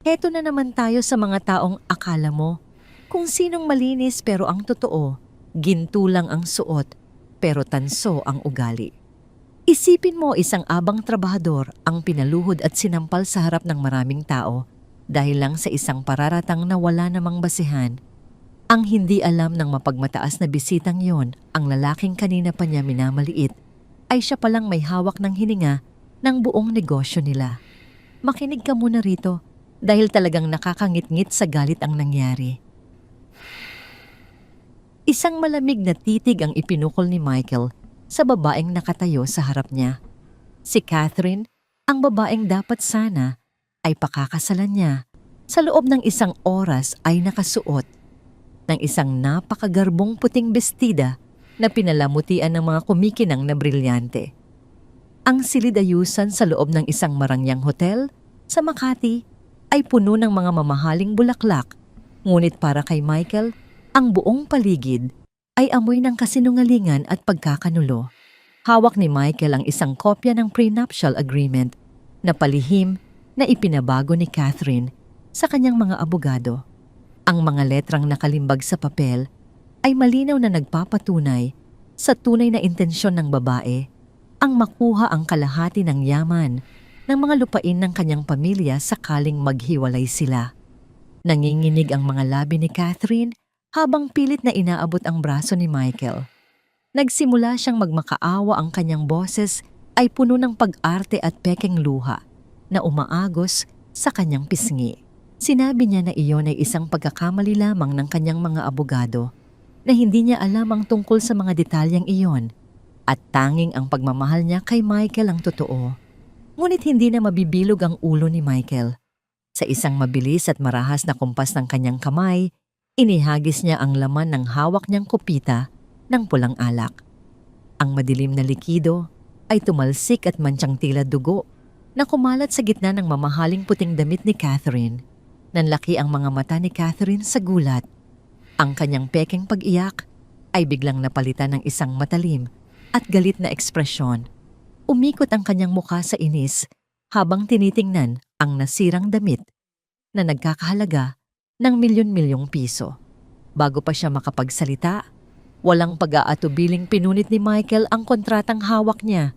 Heto na naman tayo sa mga taong akala mo kung sinong malinis pero ang totoo, ginto lang ang suot pero tanso ang ugali. Isipin mo isang abang trabahador ang pinaluhod at sinampal sa harap ng maraming tao dahil lang sa isang pararatang na wala namang basihan. Ang hindi alam ng mapagmataas na bisitang yon, ang lalaking kanina pa niya minamaliit, ay siya palang may hawak ng hininga ng buong negosyo nila. Makinig ka muna rito dahil talagang nakakangit-ngit sa galit ang nangyari. Isang malamig na titig ang ipinukol ni Michael sa babaeng nakatayo sa harap niya. Si Catherine, ang babaeng dapat sana ay pakakasalan niya, sa loob ng isang oras ay nakasuot ng isang napakagarbong puting bestida na pinalamutian ng mga kumikinang na brilyante. Ang silid-ayusan sa loob ng isang marangyang hotel sa Makati ay puno ng mga mamahaling bulaklak, ngunit para kay Michael, ang buong paligid ay amoy ng kasinungalingan at pagkakanulo. Hawak ni Michael ang isang kopya ng prenuptial agreement na palihim na ipinabago ni Catherine sa kanyang mga abogado. Ang mga letrang nakalimbag sa papel ay malinaw na nagpapatunay sa tunay na intensyon ng babae ang makuha ang kalahati ng yaman ng mga lupain ng kanyang pamilya sakaling maghiwalay sila. Nanginginig ang mga labi ni Catherine habang pilit na inaabot ang braso ni Michael. Nagsimula siyang magmakaawa, ang kanyang boses ay puno ng pag-arte at pekeng luha na umaagos sa kanyang pisngi. Sinabi niya na iyon ay isang pagkakamali lamang ng kanyang mga abogado, na hindi niya alam ang tungkol sa mga detalyeng iyon at tanging ang pagmamahal niya kay Michael ang totoo. Ngunit hindi na mabibilog ang ulo ni Michael. Sa isang mabilis at marahas na kumpas ng kanyang kamay, inihagis niya ang laman ng hawak niyang kopita ng pulang alak. Ang madilim na likido ay tumalsik at mantsang tila dugo na kumalat sa gitna ng mamahaling puting damit ni Catherine. Nanlaki ang mga mata ni Catherine sa gulat. Ang kanyang pekeng pag-iyak ay biglang napalitan ng isang matalim at galit na ekspresyon. Umikot ang kanyang mukha sa inis habang tinitingnan ang nasirang damit na nagkakahalaga ng milyon-milyong piso. Bago pa siya makapagsalita, walang pag-aatubiling pinunit ni Michael ang kontratang hawak niya.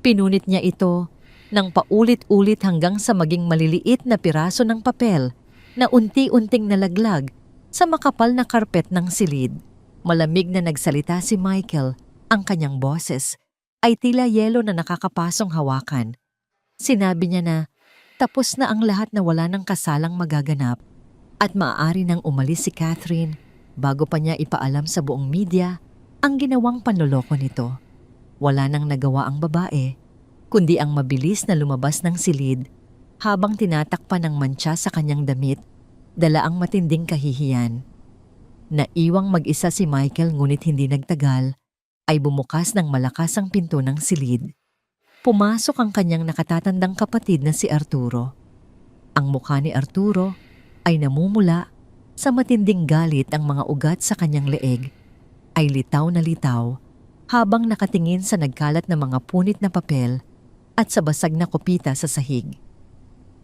Pinunit niya ito ng paulit-ulit hanggang sa maging maliliit na piraso ng papel na unti-unting nalaglag sa makapal na karpet ng silid. Malamig na nagsalita si Michael, ang kanyang boses ay tila yelo na nakakapasong hawakan. Sinabi niya na tapos na ang lahat, na wala ng kasalang magaganap at maaari nang umalis si Catherine bago pa niya ipaalam sa buong media ang ginawang panloloko nito. Wala nang nagawa ang babae, kundi ang mabilis na lumabas ng silid habang tinatakpan ng mantsa sa kanyang damit, dala ang matinding kahihiyan. Naiwang mag-isa si Michael, ngunit hindi nagtagal ay bumukas ng malakas ang pinto ng silid. Pumasok ang kanyang nakatatandang kapatid na si Arturo. Ang mukha ni Arturo ay namumula sa matinding galit, ang mga ugat sa kanyang leeg ay litaw na litaw habang nakatingin sa nagkalat na mga punit na papel at sa basag na kopita sa sahig.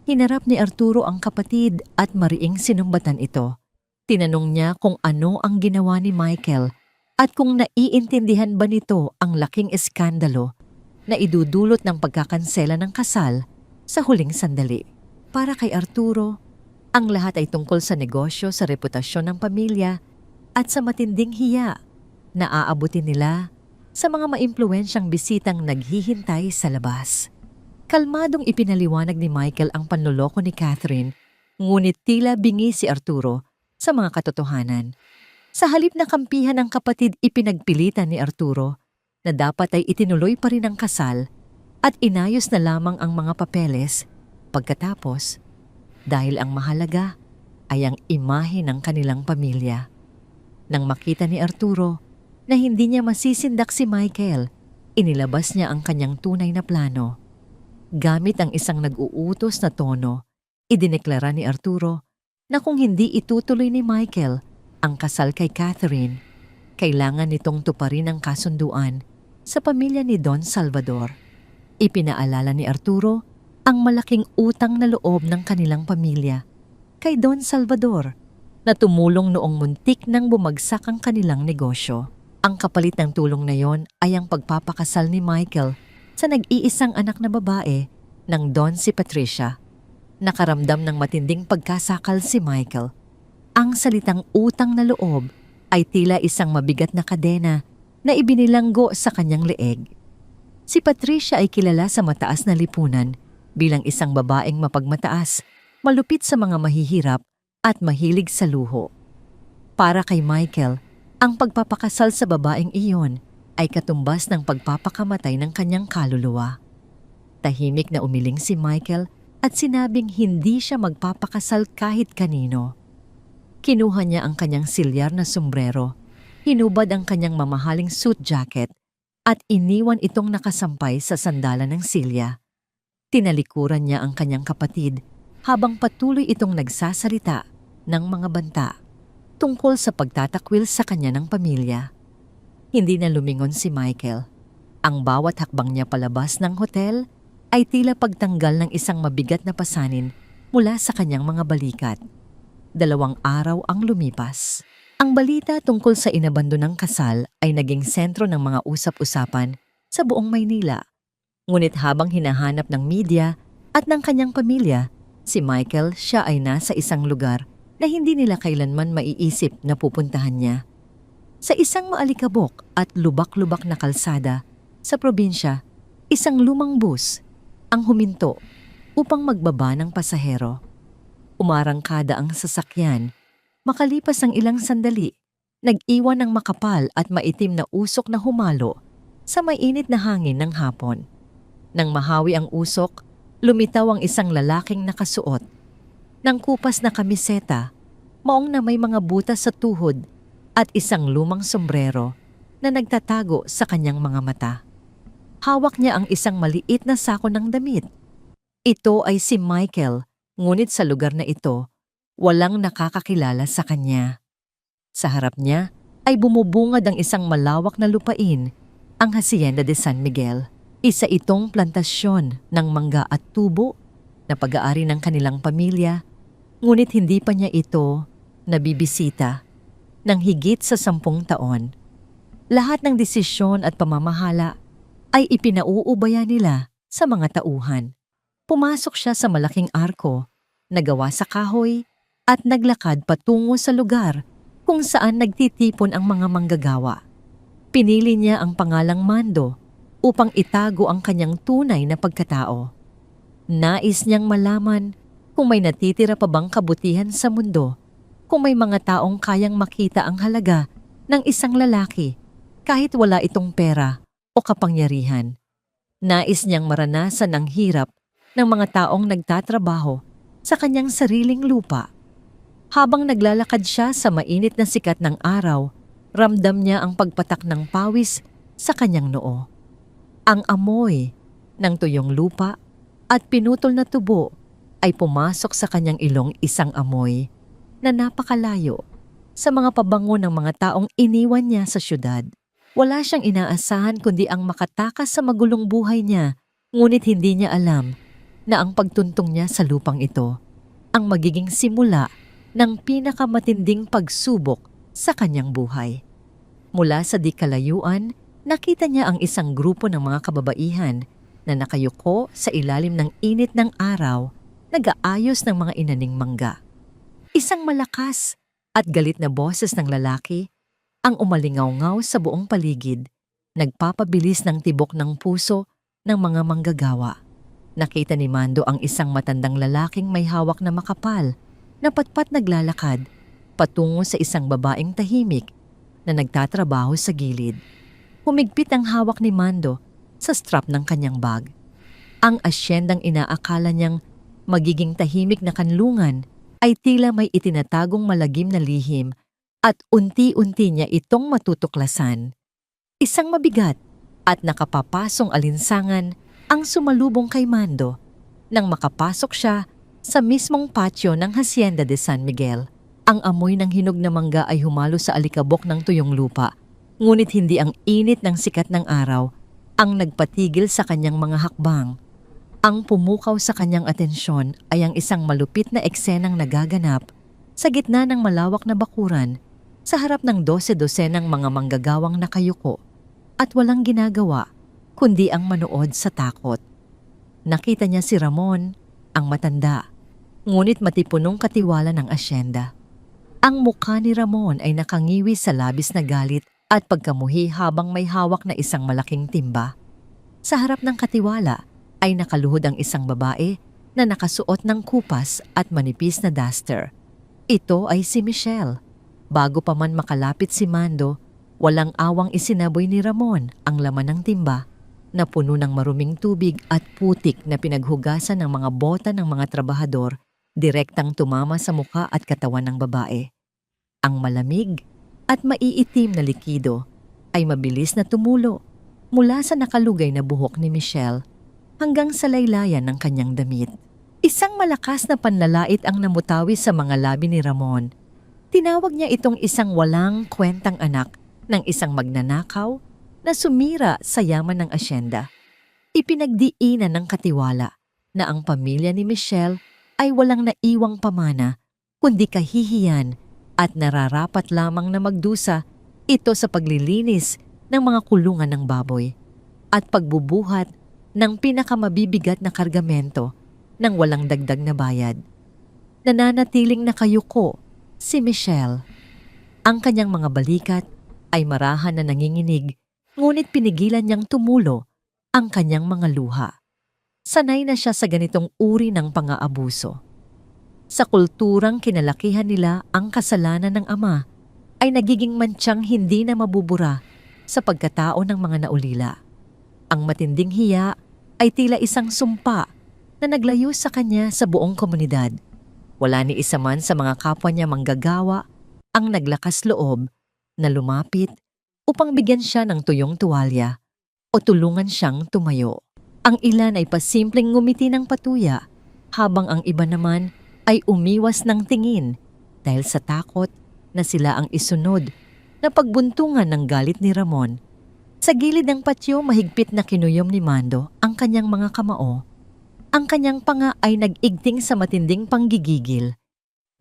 Hinarap ni Arturo ang kapatid at mariing sinumbatan ito. Tinanong niya kung ano ang ginawa ni Michael at kung naiintindihan ba nito ang laking eskandalo na idudulot ng pagkakansela ng kasal sa huling sandali. Para kay Arturo, ang lahat ay tungkol sa negosyo, sa reputasyon ng pamilya at sa matinding hiya na aabutin nila sa mga maimpluwensyang bisitang naghihintay sa labas. Kalmadong ipinaliwanag ni Michael ang panloloko ni Catherine, ngunit tila bingi si Arturo sa mga katotohanan. Sa halip na kampihan ng kapatid, ipinagpilitan ni Arturo na dapat ay itinuloy pa rin ang kasal at inayos na lamang ang mga papeles pagkatapos, dahil ang mahalaga ay ang imahe ng kanilang pamilya. Nang makita ni Arturo na hindi niya masisindak si Michael, inilabas niya ang kanyang tunay na plano. Gamit ang isang nag-uutos na tono, idineklara ni Arturo na kung hindi itutuloy ni Michael ang kasal kay Catherine, kailangan nitong tuparin ang kasunduan sa pamilya ni Don Salvador. Ipinaalala ni Arturo ang malaking utang na loob ng kanilang pamilya kay Don Salvador na tumulong noong muntik nang bumagsak ang kanilang negosyo. Ang kapalit ng tulong na yon ay ang pagpapakasal ni Michael sa nag-iisang anak na babae ng Don si Patricia. Nakaramdam ng matinding pagkasakal si Michael. Ang salitang utang na loob ay tila isang mabigat na kadena na ibinilanggo sa kanyang leeg. Si Patricia ay kilala sa mataas na lipunan bilang isang babaeng mapagmataas, malupit sa mga mahihirap at mahilig sa luho. Para kay Michael, ang pagpapakasal sa babaeng iyon ay katumbas ng pagpapakamatay ng kanyang kaluluwa. Tahimik na umiling si Michael at sinabing hindi siya magpapakasal kahit kanino. Kinuha niya ang kanyang silyar na sombrero, hinubad ang kanyang mamahaling suit jacket at iniwan itong nakasampay sa sandalan ng silya. Tinalikuran niya ang kanyang kapatid habang patuloy itong nagsasalita ng mga banta tungkol sa pagtatakwil sa kanya ng pamilya. Hindi na lumingon si Michael. Ang bawat hakbang niya palabas ng hotel ay tila pagtanggal ng isang mabigat na pasanin mula sa kanyang mga balikat. 2 araw ang lumipas. Ang balita tungkol sa inabandonang kasal ay naging sentro ng mga usap-usapan sa buong Maynila. Ngunit habang hinahanap ng media at ng kanyang pamilya, si Michael siya ay nasa isang lugar na hindi nila kailanman maiisip na pupuntahan niya. Sa isang maalikabok at lubak-lubak na kalsada sa probinsya, isang lumang bus ang huminto upang magbaba ng pasahero. Umarangkada ang sasakyan. Makalipas ang ilang sandali, nag-iwan ng makapal at maitim na usok na humalo sa mainit na hangin ng hapon. Nang mahawi ang usok, lumitaw ang isang lalaking nakasuot ng kupas na kamiseta, maong na may mga butas sa tuhod at isang lumang sombrero na nagtatago sa kanyang mga mata. Hawak niya ang isang maliit na sako ng damit. Ito ay si Michael, ngunit sa lugar na ito, walang nakakakilala sa kanya. Sa harap niya ay bumubungad ang isang malawak na lupain, ang Hacienda de San Miguel. Isa itong plantasyon ng mangga at tubo na pag-aari ng kanilang pamilya, ngunit hindi pa niya ito nabibisita ng higit sa 10 taon. Lahat ng desisyon at pamamahala ay ipinauubaya nila sa mga tauhan. Pumasok siya sa malaking arko na gawa sa kahoy at naglakad patungo sa lugar kung saan nagtitipon ang mga manggagawa. Pinili niya ang pangalang Mando upang itago ang kanyang tunay na pagkatao. Nais niyang malaman kung may natitira pa bang kabutihan sa mundo, kung may mga taong kayang makita ang halaga ng isang lalaki kahit wala itong pera o kapangyarihan. Nais niyang maranasan ang hirap ng mga taong nagtatrabaho sa kanyang sariling lupa. Habang naglalakad siya sa mainit na sikat ng araw, ramdam niya ang pagpatak ng pawis sa kanyang noo. Ang amoy ng tuyong lupa at pinutol na tubo ay pumasok sa kanyang ilong, isang amoy na napakalayo sa mga pabango ng mga taong iniwan niya sa syudad. Wala siyang inaasahan kundi ang makatakas sa magulong buhay niya, ngunit hindi niya alam na ang pagtuntong niya sa lupang ito ang magiging simula ng pinakamatinding pagsubok sa kanyang buhay. Mula sa di kalayuan, nakita niya ang isang grupo ng mga kababaihan na nakayuko sa ilalim ng init ng araw, nag-aayos ng mga inaning mangga. Isang malakas at galit na boses ng lalaki ang umalingaw-ngaw sa buong paligid, nagpapabilis ng tibok ng puso ng mga manggagawa. Nakita ni Mando ang isang matandang lalaking may hawak na makapal na patpat naglalakad patungo sa isang babaeng tahimik na nagtatrabaho sa gilid. Humigpit ang hawak ni Mando sa strap ng kanyang bag. Ang asyendang inaakala niyang magiging tahimik na kanlungan ay tila may itinatagong malagim na lihim at unti-unti niya itong matutuklasan. Isang mabigat at nakapapasong alinsangan ang sumalubong kay Mando nang makapasok siya sa mismong patio ng Hacienda de San Miguel. Ang amoy ng hinog na mangga ay humalo sa alikabok ng tuyong lupa, ngunit hindi ang init ng sikat ng araw ang nagpatigil sa kanyang mga hakbang. Ang pumukaw sa kanyang atensyon ay ang isang malupit na eksenang nagaganap sa gitna ng malawak na bakuran sa harap ng 12-dosenang mga manggagawang nakayuko at walang ginagawa kundi ang manood sa takot. Nakita niya si Ramon, ang matanda, ngunit matipunong katiwala ng asyenda. Ang mukha ni Ramon ay nakangiwi sa labis na galit at pagkamuhi habang may hawak na isang malaking timba. Sa harap ng katiwala ay nakaluhod ang isang babae na nakasuot ng kupas at manipis na duster. Ito ay si Michelle. Bago pa man makalapit si Mando, walang awang isinaboy ni Ramon ang laman ng timba na puno ng maruming tubig at putik na pinaghugasan ng mga bota ng mga trabahador direktang tumama sa muka at katawan ng babae. Ang malamig at maiitim na likido ay mabilis na tumulo mula sa nakalugay na buhok ni Michelle hanggang sa laylayan ng kanyang damit. Isang malakas na panlalait ang namutawi sa mga labi ni Ramon. Tinawag niya itong isang walang kwentang anak ng isang magnanakaw na sumira sa yaman ng asyenda. Ipinagdiinan ng katiwala na ang pamilya ni Michelle ay walang naiwang pamana kundi kahihiyan at nararapat lamang na magdusa ito sa paglilinis ng mga kulungan ng baboy at pagbubuhat ng pinakamabibigat na kargamento ng walang dagdag na bayad. Nananatiling nakayuko si Michelle. Ang kanyang mga balikat ay marahan na nanginginig, ngunit pinigilan niyang tumulo ang kanyang mga luha. Sanay na siya sa ganitong uri ng pang-aabuso. Sa kulturang kinalakihan nila, ang kasalanan ng ama ay nagiging mantsang hindi na mabubura sa pagkatao ng mga naulila. Ang matinding hiya ay tila isang sumpa na naglayo sa kanya sa buong komunidad. Wala ni isa man sa mga kapwa niya manggagawa ang naglakas loob na lumapit upang bigyan siya ng tuyong tuwalya o tulungan siyang tumayo. Ang ilan ay pasimpleng ngumiti ng patuya habang ang iba naman ay umiwas ng tingin dahil sa takot na sila ang isunod na pagbuntungan ng galit ni Ramon. Sa gilid ng patio, mahigpit na kinuyom ni Mando ang kanyang mga kamao. Ang kanyang panga ay nag-igting sa matinding panggigigil.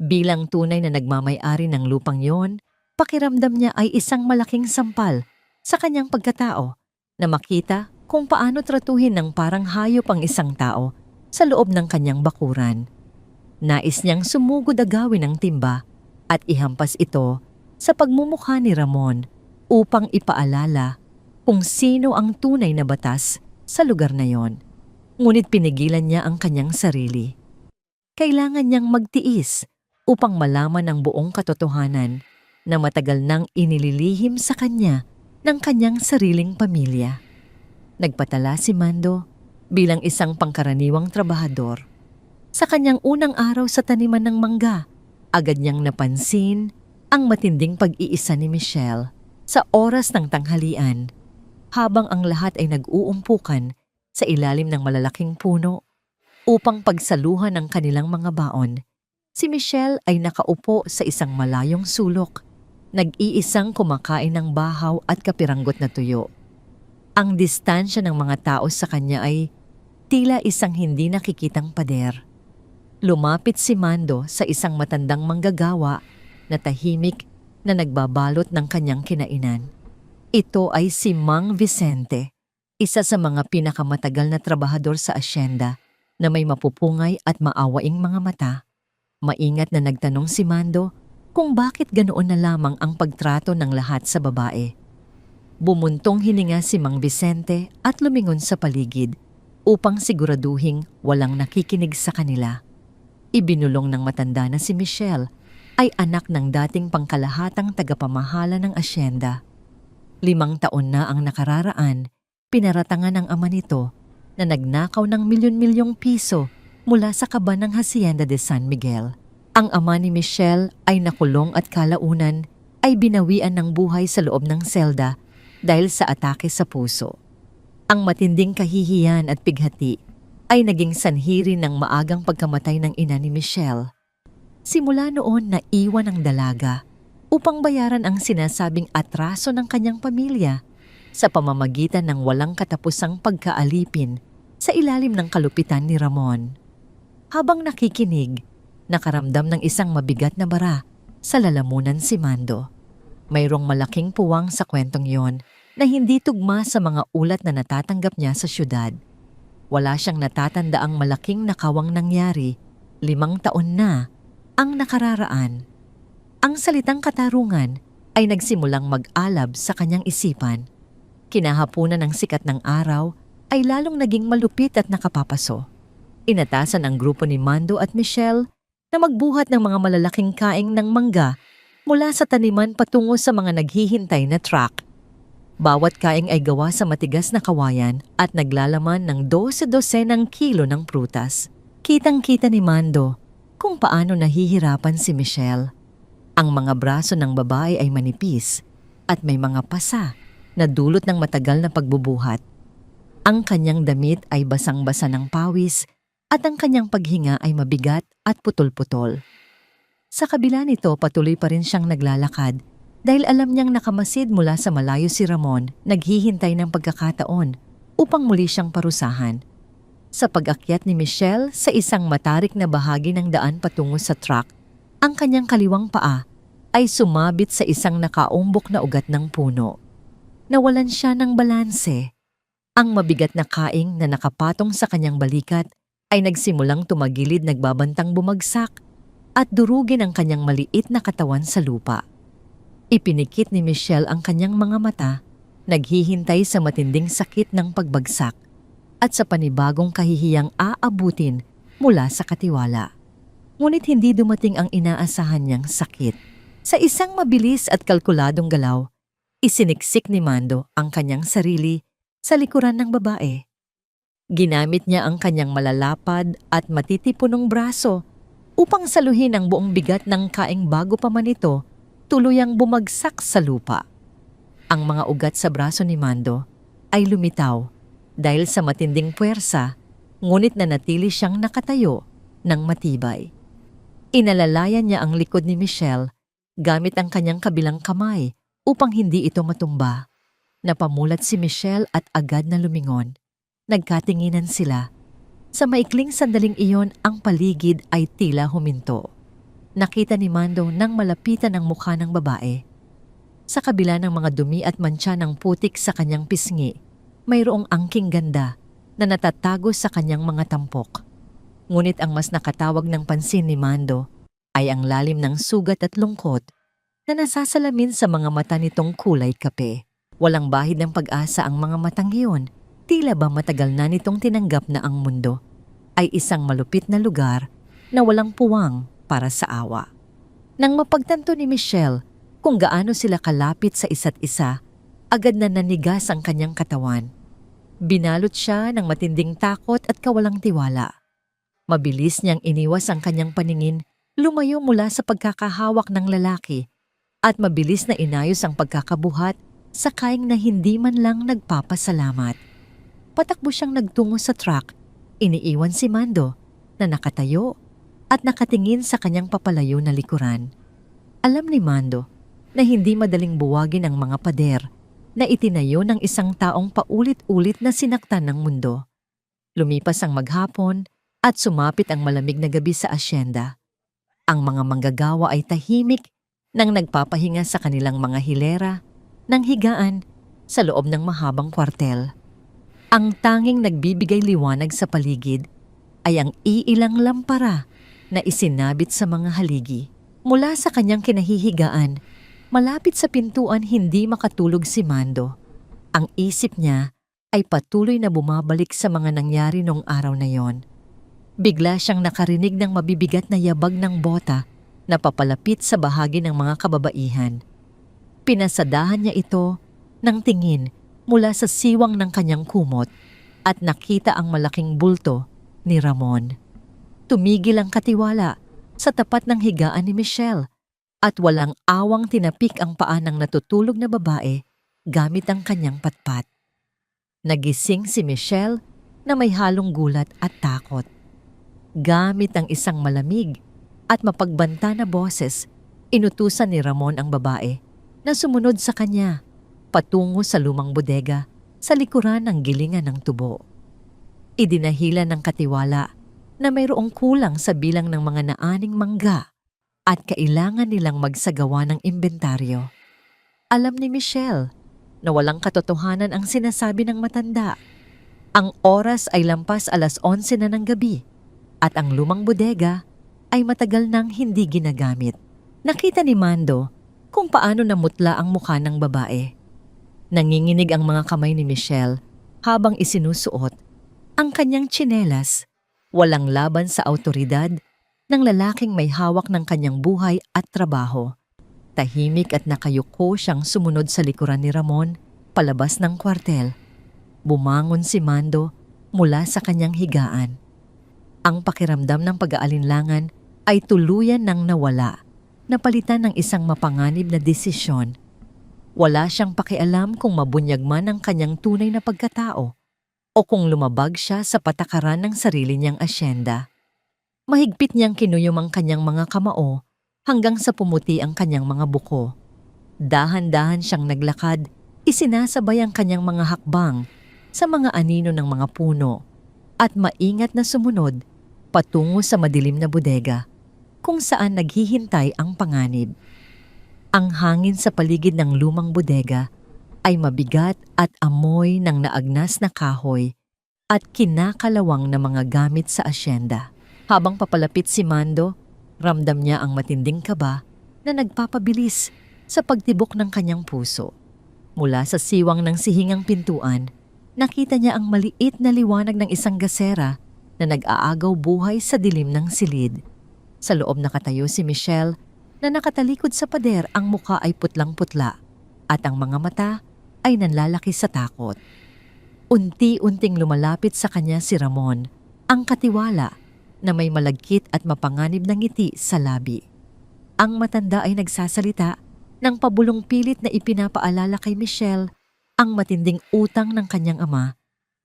Bilang tunay na nagmamay-ari ng lupang yon, pakiramdam niya ay isang malaking sampal sa kanyang pagkatao na makita kung paano tratuhin ng parang hayop ang isang tao sa loob ng kanyang bakuran. Nais niyang sumugod agawin ang timba at ihampas ito sa pagmumukha ni Ramon upang ipaalala kung sino ang tunay na batas sa lugar na yon. Ngunit pinigilan niya ang kanyang sarili. Kailangan niyang magtiis upang malaman ang buong katotohanan na matagal nang inililihim sa kanya ng kanyang sariling pamilya. Nagpatala si Mando bilang isang pangkaraniwang trabahador. Sa kanyang unang araw sa taniman ng mangga, agad niyang napansin ang matinding pag-iisa ni Michelle sa oras ng tanghalian. Habang ang lahat ay nag-uumpukan sa ilalim ng malalaking puno upang pagsaluhan ang kanilang mga baon, si Michelle ay nakaupo sa isang malayong sulok, nag-iisang kumakain ng bahaw at kapiranggot na tuyo. Ang distansya ng mga tao sa kanya ay tila isang hindi nakikitang pader. Lumapit si Mando sa isang matandang manggagawa na tahimik na nagbabalot ng kanyang kinainan. Ito ay si Mang Vicente, isa sa mga pinakamatagal na trabahador sa asyenda na may mapupungay at maawaing mga mata. Maingat na nagtanong si Mando kung bakit ganoon na lamang ang pagtrato ng lahat sa babae. Bumuntong hininga si Mang Vicente at lumingon sa paligid upang siguraduhing walang nakikinig sa kanila. Ibinulong ng matanda na si Michelle ay anak ng dating pangkalahatang tagapamahala ng asyenda. 5 taon na ang nakararaan, pinaratangan ng ama nito na nagnakaw ng milyon-milyong piso mula sa kaban ng Hacienda de San Miguel. Ang ama ni Michelle ay nakulong at kalaunan ay binawian ng buhay sa loob ng selda dahil sa atake sa puso. Ang matinding kahihiyan at pighati ay naging sanhi rin ng maagang pagkamatay ng ina ni Michelle. Simula noon naiwan ang dalaga upang bayaran ang sinasabing atraso ng kanyang pamilya sa pamamagitan ng walang katapusang pagkaalipin sa ilalim ng kalupitan ni Ramon. Habang nakikinig, nakaramdam ng isang mabigat na bara sa lalamunan si Mando. Mayroong malaking puwang sa kwentong yon na hindi tugma sa mga ulat na natatanggap niya sa syudad. Wala siyang natatandaang malaking nakawang nangyari, 5 taon na ang nakararaan. Ang salitang katarungan ay nagsimulang mag-alab sa kanyang isipan. Kinahapunan ng sikat ng araw ay lalong naging malupit at nakapapaso. Inatasan ang grupo ni Mando at Michelle na magbuhat ng mga malalaking kaing ng mangga mula sa taniman patungo sa mga naghihintay na truck. Bawat kaing ay gawa sa matigas na kawayan at naglalaman ng 12 kilo ng prutas. Kitang-kita ni Mando kung paano nahihirapan si Michelle. Ang mga braso ng babae ay manipis at may mga pasa na dulot ng matagal na pagbubuhat. Ang kanyang damit ay basang-basa ng pawis at ang kanyang paghinga ay mabigat at putol-putol. Sa kabila nito, patuloy pa rin siyang naglalakad dahil alam niyang nakamasid mula sa malayo si Ramon, naghihintay ng pagkakataon upang muli siyang parusahan. Sa pag-akyat ni Michelle sa isang matarik na bahagi ng daan patungo sa truck, ang kanyang kaliwang paa ay sumabit sa isang nakaumbok na ugat ng puno. Nawalan siya ng balanse. Ang mabigat na kaing na nakapatong sa kanyang balikat ay nagsimulang tumagilid, nagbabantang bumagsak at durugin ang kanyang maliit na katawan sa lupa. Ipinikit ni Michelle ang kanyang mga mata, naghihintay sa matinding sakit ng pagbagsak at sa panibagong kahihiyang aabutin mula sa katiwala. Ngunit hindi dumating ang inaasahan niyang sakit. Sa isang mabilis at kalkuladong galaw, isiniksik ni Mando ang kanyang sarili sa likuran ng babae. Ginamit niya ang kanyang malalapad at matitipunong braso upang saluhin ang buong bigat ng kaing bago pa man ito tuluyang bumagsak sa lupa. Ang mga ugat sa braso ni Mando ay lumitaw dahil sa matinding puwersa, ngunit nanatili siyang nakatayo ng matibay. Inalalayan niya ang likod ni Michelle gamit ang kanyang kabilang kamay upang hindi ito matumba. Napamulat si Michelle at agad na lumingon. Nagkatinginan sila. Sa maikling sandaling iyon, ang paligid ay tila huminto. Nakita ni Mando nang malapitan ang mukha ng babae. Sa kabila ng mga dumi at mantsa ng putik sa kanyang pisngi, mayroong angking ganda na natatago sa kanyang mga tampok. Ngunit ang mas nakatawag ng pansin ni Mando ay ang lalim ng sugat at lungkot na nasasalamin sa mga mata nitong kulay kape. Walang bahid ng pag-asa ang mga matang iyon. Tila ba matagal na nitong tinanggap na ang mundo ay isang malupit na lugar na walang puwang para sa awa. Nang mapagtanto ni Michelle kung gaano sila kalapit sa isa't isa, agad na nanigas ang kanyang katawan. Binalot siya ng matinding takot at kawalang tiwala. Mabilis niyang iniwas ang kanyang paningin, lumayo mula sa pagkakahawak ng lalaki at mabilis na inayos ang pagkakabuhat sa kaing na hindi man lang nagpapasalamat. Patakbo siyang nagtungo sa truck. Iniiwan si Mando na nakatayo at nakatingin sa kanyang papalayo na likuran. Alam ni Mando na hindi madaling buwagin ang mga pader na itinayo ng isang taong paulit-ulit na sinaktan ng mundo. Lumipas ang maghapon at sumapit ang malamig na gabi sa asyenda. Ang mga manggagawa ay tahimik nang nagpapahinga sa kanilang mga hilera ng higaan sa loob ng mahabang kwartel. Ang tanging nagbibigay liwanag sa paligid ay ang iilang lampara na isinabit sa mga haligi. Mula sa kanyang kinahihigaan, malapit sa pintuan hindi makatulog si Mando. Ang isip niya ay patuloy na bumabalik sa mga nangyari noong araw na yon. Bigla siyang nakarinig ng mabibigat na yabag ng bota na papalapit sa bahagi ng mga kababaihan. Pinasadahan niya ito ng tingin mula sa siwang ng kanyang kumot at nakita ang malaking bulto ni Ramon. Tumigil ang katiwala sa tapat ng higaan ni Michelle at walang awang tinapik ang paa ng natutulog na babae gamit ang kanyang patpat. Nagising si Michelle na may halong gulat at takot. Gamit ang isang malamig at mapagbanta na boses, inutusan ni Ramon ang babae na sumunod sa kanya patungo sa lumang bodega sa likuran ng gilingan ng tubo. Idinahilan ng katiwala na mayroong kulang sa bilang ng mga naaning mangga at kailangan nilang magsagawa ng inventaryo. Alam ni Michelle na walang katotohanan ang sinasabi ng matanda. Ang oras ay lampas 11:11 na ng gabi at ang lumang bodega ay matagal nang hindi ginagamit. Nakita ni Mando kung paano namutla ang mukha ng babae. Nanginginig ang mga kamay ni Michelle habang isinusuot ang kanyang tsinelas, walang laban sa awtoridad ng lalaking may hawak ng kanyang buhay at trabaho. Tahimik at nakayuko siyang sumunod sa likuran ni Ramon palabas ng kwartel. Bumangon si Mando mula sa kanyang higaan. Ang pakiramdam ng pag-aalinlangan ay tuluyan nang nawala, napalitan ng isang mapanganib na desisyon. Wala siyang pakialam kung mabunyag man ang kanyang tunay na pagkatao o kung lumabag siya sa patakaran ng sarili niyang asyenda. Mahigpit niyang kinuyom ang kanyang mga kamao hanggang sa pumuti ang kanyang mga buko. Dahan-dahan siyang naglakad, isinasabay ang kanyang mga hakbang sa mga anino ng mga puno at maingat na sumunod patungo sa madilim na bodega kung saan naghihintay ang panganib. Ang hangin sa paligid ng lumang bodega ay mabigat at amoy ng naagnas na kahoy at kinakalawang na mga gamit sa asyenda. Habang papalapit si Mando, ramdam niya ang matinding kaba na nagpapabilis sa pagtibok ng kanyang puso. Mula sa siwang ng sihingang pintuan, nakita niya ang maliit na liwanag ng isang gasera na nag-aagaw buhay sa dilim ng silid. Sa loob nakatayo si Michelle na nakatalikod sa pader, ang muka ay putlang-putla at ang mga mata ay nanlalaki sa takot. Unti-unting lumalapit sa kanya si Ramon, ang katiwala na may malagkit at mapanganib na ngiti sa labi. Ang matanda ay nagsasalita ng pabulong pilit na ipinapaalala kay Michelle ang matinding utang ng kanyang ama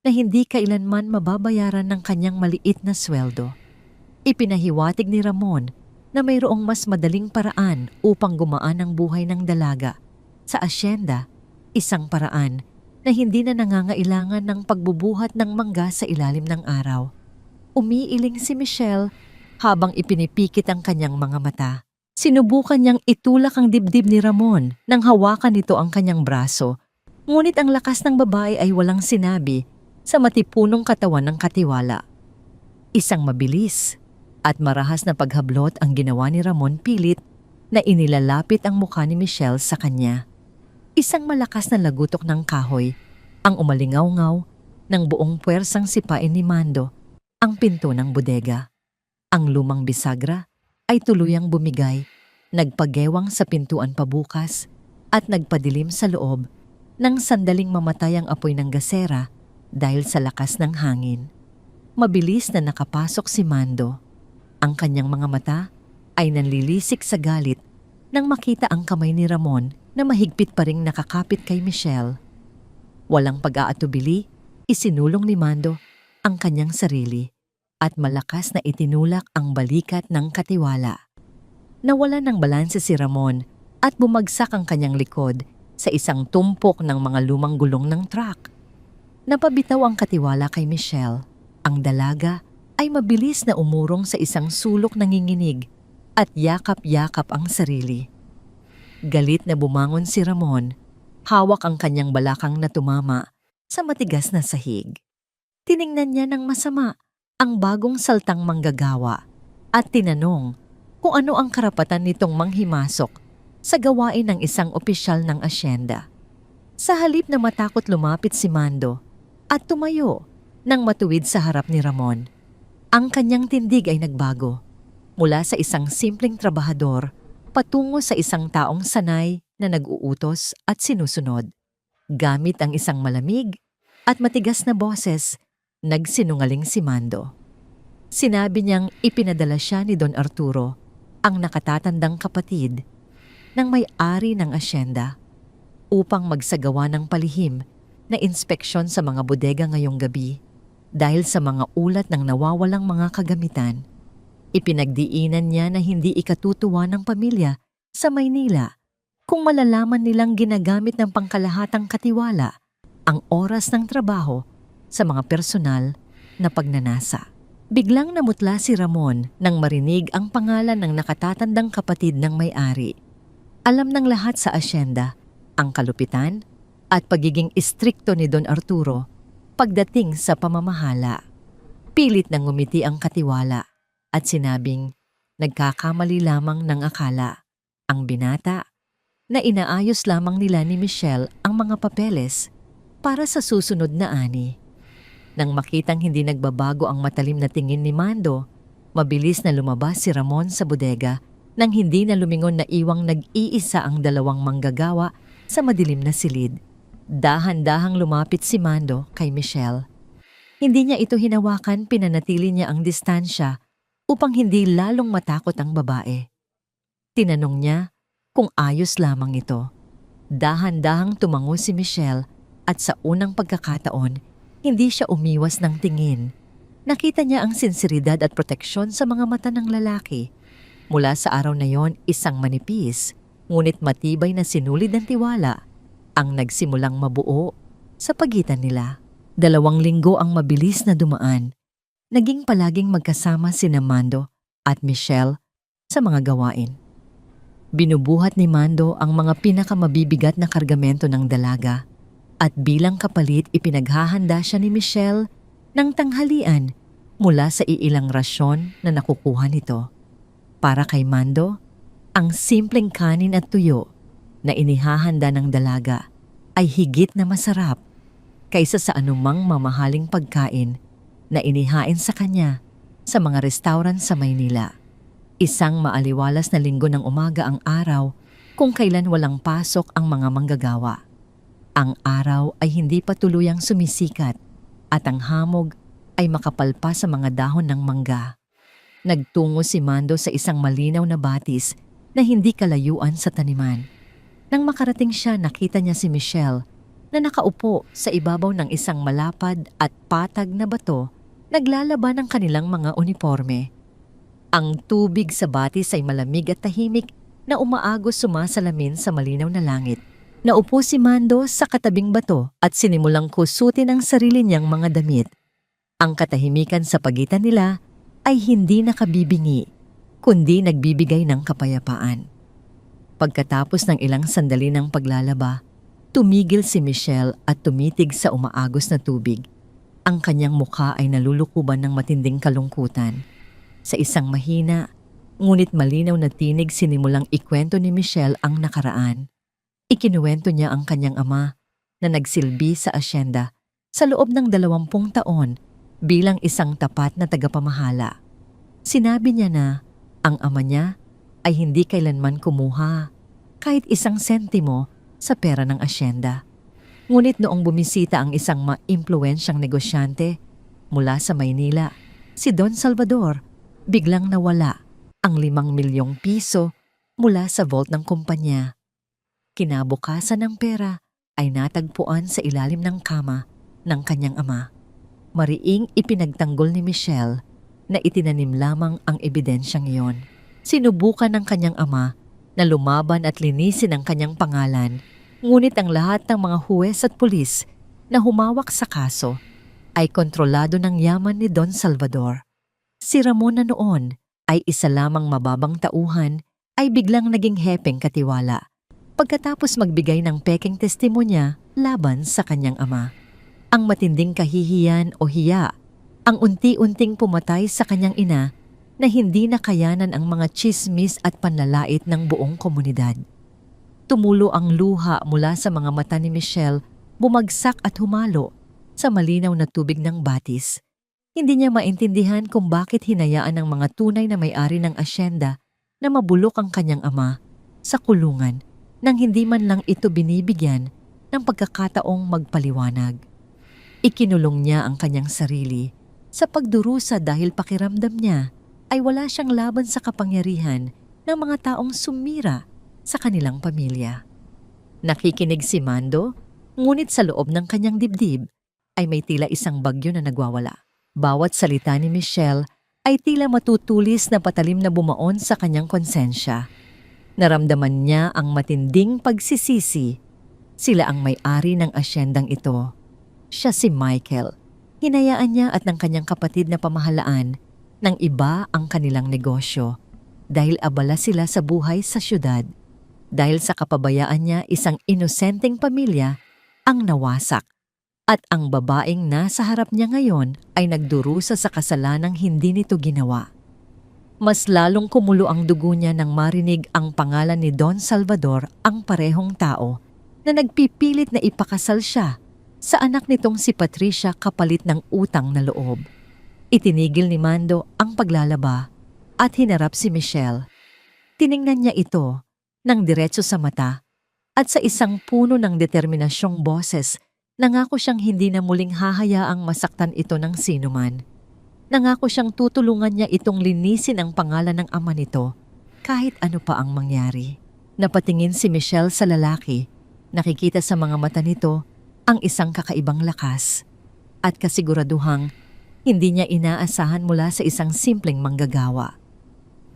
na hindi kailanman mababayaran ng kanyang maliit na sweldo. Ipinahiwatig ni Ramon na mayroong mas madaling paraan upang gumaan ang buhay ng dalaga. Sa asyenda, isang paraan na hindi na nangangailangan ng pagbubuhat ng mangga sa ilalim ng araw. Umiiling si Michelle habang ipinipikit ang kanyang mga mata. Sinubukan niyang itulak ang dibdib ni Ramon nang hawakan nito ang kanyang braso. Ngunit ang lakas ng babae ay walang sinabi sa matipunong katawan ng katiwala. Isang mabilis at marahas na paghablot ang ginawa ni Ramon, pilit na inilalapit ang mukha ni Michelle sa kanya. Isang malakas na lagutok ng kahoy ang umalingaw-ngaw ng buong puwersang sipain ni Mando ang pinto ng bodega. Ang lumang bisagra ay tuluyang bumigay, nagpagewang sa pintuan pabukas at nagpadilim sa loob nang sandaling mamatay ang apoy ng gasera dahil sa lakas ng hangin. Mabilis na nakapasok si Mando. Ang kanyang mga mata ay nanlilisik sa galit nang makita ang kamay ni Ramon na mahigpit pa ring nakakapit kay Michelle. Walang pag-aatubili, isinulong ni Mando ang kanyang sarili at malakas na itinulak ang balikat ng katiwala. Nawala ng balanse si Ramon at bumagsak ang kanyang likod sa isang tumpok ng mga lumang gulong ng truck. Napabitaw ang katiwala kay Michelle. Ang dalaga ay mabilis na umurong sa isang sulok nanginginig at yakap-yakap ang sarili. Galit na bumangon si Ramon, hawak ang kanyang balakang na tumama sa matigas na sahig. Tiningnan niya ng masama ang bagong saltang manggagawa at tinanong kung ano ang karapatan nitong manghimasok sa gawain ng isang opisyal ng asyenda. Sa halip na matakot, lumapit si Mando at tumayo nang matuwid sa harap ni Ramon. Ang kanyang tindig ay nagbago mula sa isang simpleng trabahador patungo sa isang taong sanay na nag-uutos at sinusunod. Gamit ang isang malamig at matigas na boses, nagsinungaling si Mando. Sinabi niyang ipinadala siya ni Don Arturo, ang nakatatandang kapatid ng may-ari ng asyenda, upang magsagawa ng palihim na inspeksyon sa mga bodega ngayong gabi. Dahil sa mga ulat ng nawawalang mga kagamitan, ipinagdiinan niya na hindi ikatutuwa ng pamilya sa Maynila kung malalaman nilang ginagamit ng pangkalahatang katiwala ang oras ng trabaho sa mga personal na pagnanasa. Biglang namutla si Ramon nang marinig ang pangalan ng nakatatandang kapatid ng may-ari. Alam ng lahat sa asyenda ang kalupitan at pagiging istrikto ni Don Arturo pagdating sa pamamahala. Pilit nang ngumiti ang katiwala at sinabing nagkakamali lamang ng akala ang binata na inaayos lamang nila ni Michelle ang mga papeles para sa susunod na ani. Nang makitang hindi nagbabago ang matalim na tingin ni Mando, mabilis na lumabas si Ramon sa bodega nang hindi na lumingon na iwang nag-iisa ang dalawang manggagawa sa madilim na silid. Dahan-dahang lumapit si Mando kay Michelle. Hindi niya ito hinawakan, pinanatili niya ang distansya upang hindi lalong matakot ang babae. Tinanong niya kung ayos lamang ito. Dahan-dahang tumango si Michelle at sa unang pagkakataon, hindi siya umiwas ng tingin. Nakita niya ang sinseridad at proteksyon sa mga mata ng lalaki. Mula sa araw na yon, isang manipis, ngunit matibay na sinulid ng tiwala ang nagsimulang mabuo sa pagitan nila. 2 linggo ang mabilis na dumaan. Naging palaging magkasama sina Mando at Michelle sa mga gawain. Binubuhat ni Mando ang mga pinakamabibigat na kargamento ng dalaga at bilang kapalit ipinaghahanda siya ni Michelle ng tanghalian mula sa iilang rasyon na nakukuha nito. Para kay Mando, ang simpleng kanin at tuyo na inihahanda ng dalaga ay higit na masarap kaysa sa anumang mamahaling pagkain na inihain sa kanya sa mga restaurant sa Maynila. Isang maaliwalas na linggo ng umaga ang araw kung kailan walang pasok ang mga manggagawa. Ang araw ay hindi pa tuluyang sumisikat at ang hamog ay makapal pa sa mga dahon ng mangga. Nagtungo si Mando sa isang malinaw na batis na hindi kalayuan sa taniman. Nang makarating siya, nakita niya si Michelle na nakaupo sa ibabaw ng isang malapad at patag na bato, naglalaban ng kanilang mga uniforme. Ang tubig sa batis ay malamig at tahimik na umaagos sumasalamin sa malinaw na langit. Naupo si Mando sa katabing bato at sinimulang kusutin ang sarili niyang mga damit. Ang katahimikan sa pagitan nila ay hindi nakabibingi, kundi nagbibigay ng kapayapaan. Pagkatapos ng ilang sandali ng paglalaba, tumigil si Michelle at tumitig sa umaagos na tubig. Ang kanyang mukha ay nalulukuban ng matinding kalungkutan. Sa isang mahina, ngunit malinaw na tinig sinimulang ikwento ni Michelle ang nakaraan. Ikinuwento niya ang kanyang ama na nagsilbi sa asyenda sa loob ng 20 taon bilang isang tapat na tagapamahala. Sinabi niya na ang ama niya ay hindi kailanman kumuha kahit isang sentimo sa pera ng asyenda. Ngunit noong bumisita ang isang maimpluwensyang negosyante mula sa Maynila, si Don Salvador, biglang nawala ang 5 milyong piso mula sa vault ng kumpanya. Kinabukasan ng pera ay natagpuan sa ilalim ng kama ng kanyang ama. Mariing ipinagtanggol ni Michelle na itinanim lamang ang ebidensyang iyon. Sinubukan ng kanyang ama na lumaban at linisin ang kanyang pangalan, ngunit ang lahat ng mga huwes at pulis na humawak sa kaso ay kontrolado ng yaman ni Don Salvador. Si Ramon na noon ay isa lamang mababang tauhan ay biglang naging hepeng katiwala pagkatapos magbigay ng peking testimonya laban sa kanyang ama. Ang matinding kahihiyan o hiya ang unti-unting pumatay sa kanyang ina na hindi nakayanan ang mga tsismis at panlalait ng buong komunidad. Tumulo ang luha mula sa mga mata ni Michelle, bumagsak at humalo sa malinaw na tubig ng batis. Hindi niya maintindihan kung bakit hinayaan ng mga tunay na may-ari ng asyenda na mabulok ang kanyang ama sa kulungan nang hindi man lang ito binibigyan ng pagkakataong magpaliwanag. Ikinulong niya ang kanyang sarili sa pagdurusa dahil pakiramdam niya ay wala siyang laban sa kapangyarihan ng mga taong sumira sa kanilang pamilya. Nakikinig si Mando, ngunit sa loob ng kanyang dibdib ay may tila isang bagyo na nagwawala. Bawat salita ni Michelle ay tila matutulis na patalim na bumaon sa kanyang konsensya. Naramdaman niya ang matinding pagsisisi. Sila ang may-ari ng asyendang ito. Siya si Michael, Hinayaan niya at ng kanyang kapatid na pamahalaan ng iba ang kanilang negosyo dahil abala sila sa buhay sa syudad. Dahil sa kapabayaan niya, isang inosenteng pamilya ang nawasak at ang babaeng nasa harap niya ngayon ay nagdurusa sa kasalanang hindi nito ginawa. Mas lalong kumulo ang dugo niya nang marinig ang pangalan ni Don Salvador, ang parehong tao na nagpipilit na ipakasal siya sa anak nitong si Patricia kapalit ng utang na loob. Itinigil ni Mando ang paglalaba at hinarap si Michelle. Tiningnan niya ito ng diretso sa mata at sa isang puno ng determinasyong boses, nangako siyang hindi na muling hahayaang masaktan ito ng sinuman. Nangako siyang tutulungan niya itong linisin ang pangalan ng ama nito kahit ano pa ang mangyari. Napatingin si Michelle sa lalaki. Nakikita sa mga mata nito ang isang kakaibang lakas at kasiguraduhang hindi niya inaasahan mula sa isang simpleng manggagawa.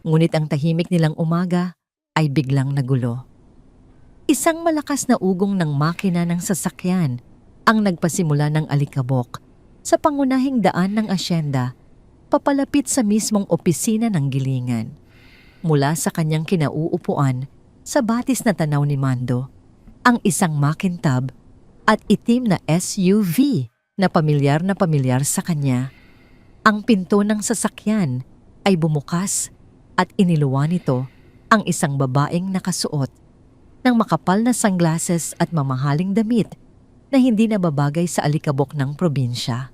Ngunit ang tahimik nilang umaga ay biglang nagulo. Isang malakas na ugong ng makina ng sasakyan ang nagpasimula ng alikabok sa pangunahing daan ng asyenda papalapit sa mismong opisina ng gilingan. Mula sa kanyang kinauupuan sa batis na tanaw ni Mando, ang isang makintab at itim na SUV na pamilyar sa kanya. Ang pinto ng sasakyan ay bumukas at iniluwa nito ang isang babaeng nakasuot ng makapal na sunglasses at mamahaling damit na hindi nababagay sa alikabok ng probinsya.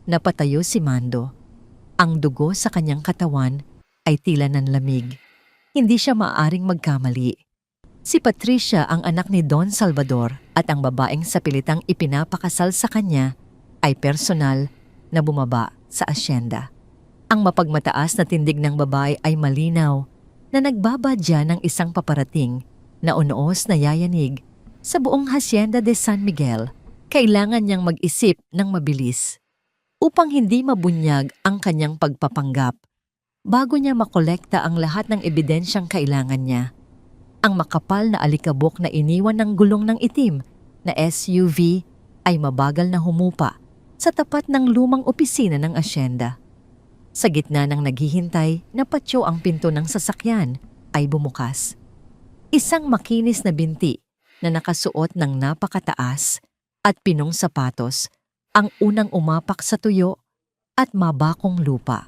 Napatayo si Mando. Ang dugo sa kanyang katawan ay tila nanlamig. Hindi siya maaaring magkamali. Si Patricia ang anak ni Don Salvador at ang babaeng sa pilitang ipinapakasal sa kanya ay personal na bumaba sa asyenda. Ang mapagmataas na tindig ng babae ay malinaw na nagbabadya ng isang paparating na unoos na yayanig sa buong Hacienda de San Miguel. Kailangan niyang mag-isip ng mabilis upang hindi mabunyag ang kanyang pagpapanggap bago niya makolekta ang lahat ng ebidensyang kailangan niya. Ang makapal na alikabok na iniwan ng gulong ng itim na SUV ay mabagal na humupa sa tapat ng lumang opisina ng asyenda. Sa gitna ng naghihintay, napatyo ang pinto ng sasakyan ay bumukas. Isang makinis na binti na nakasuot ng napakataas at pinong sapatos ang unang umapak sa tuyo at mabakong lupa.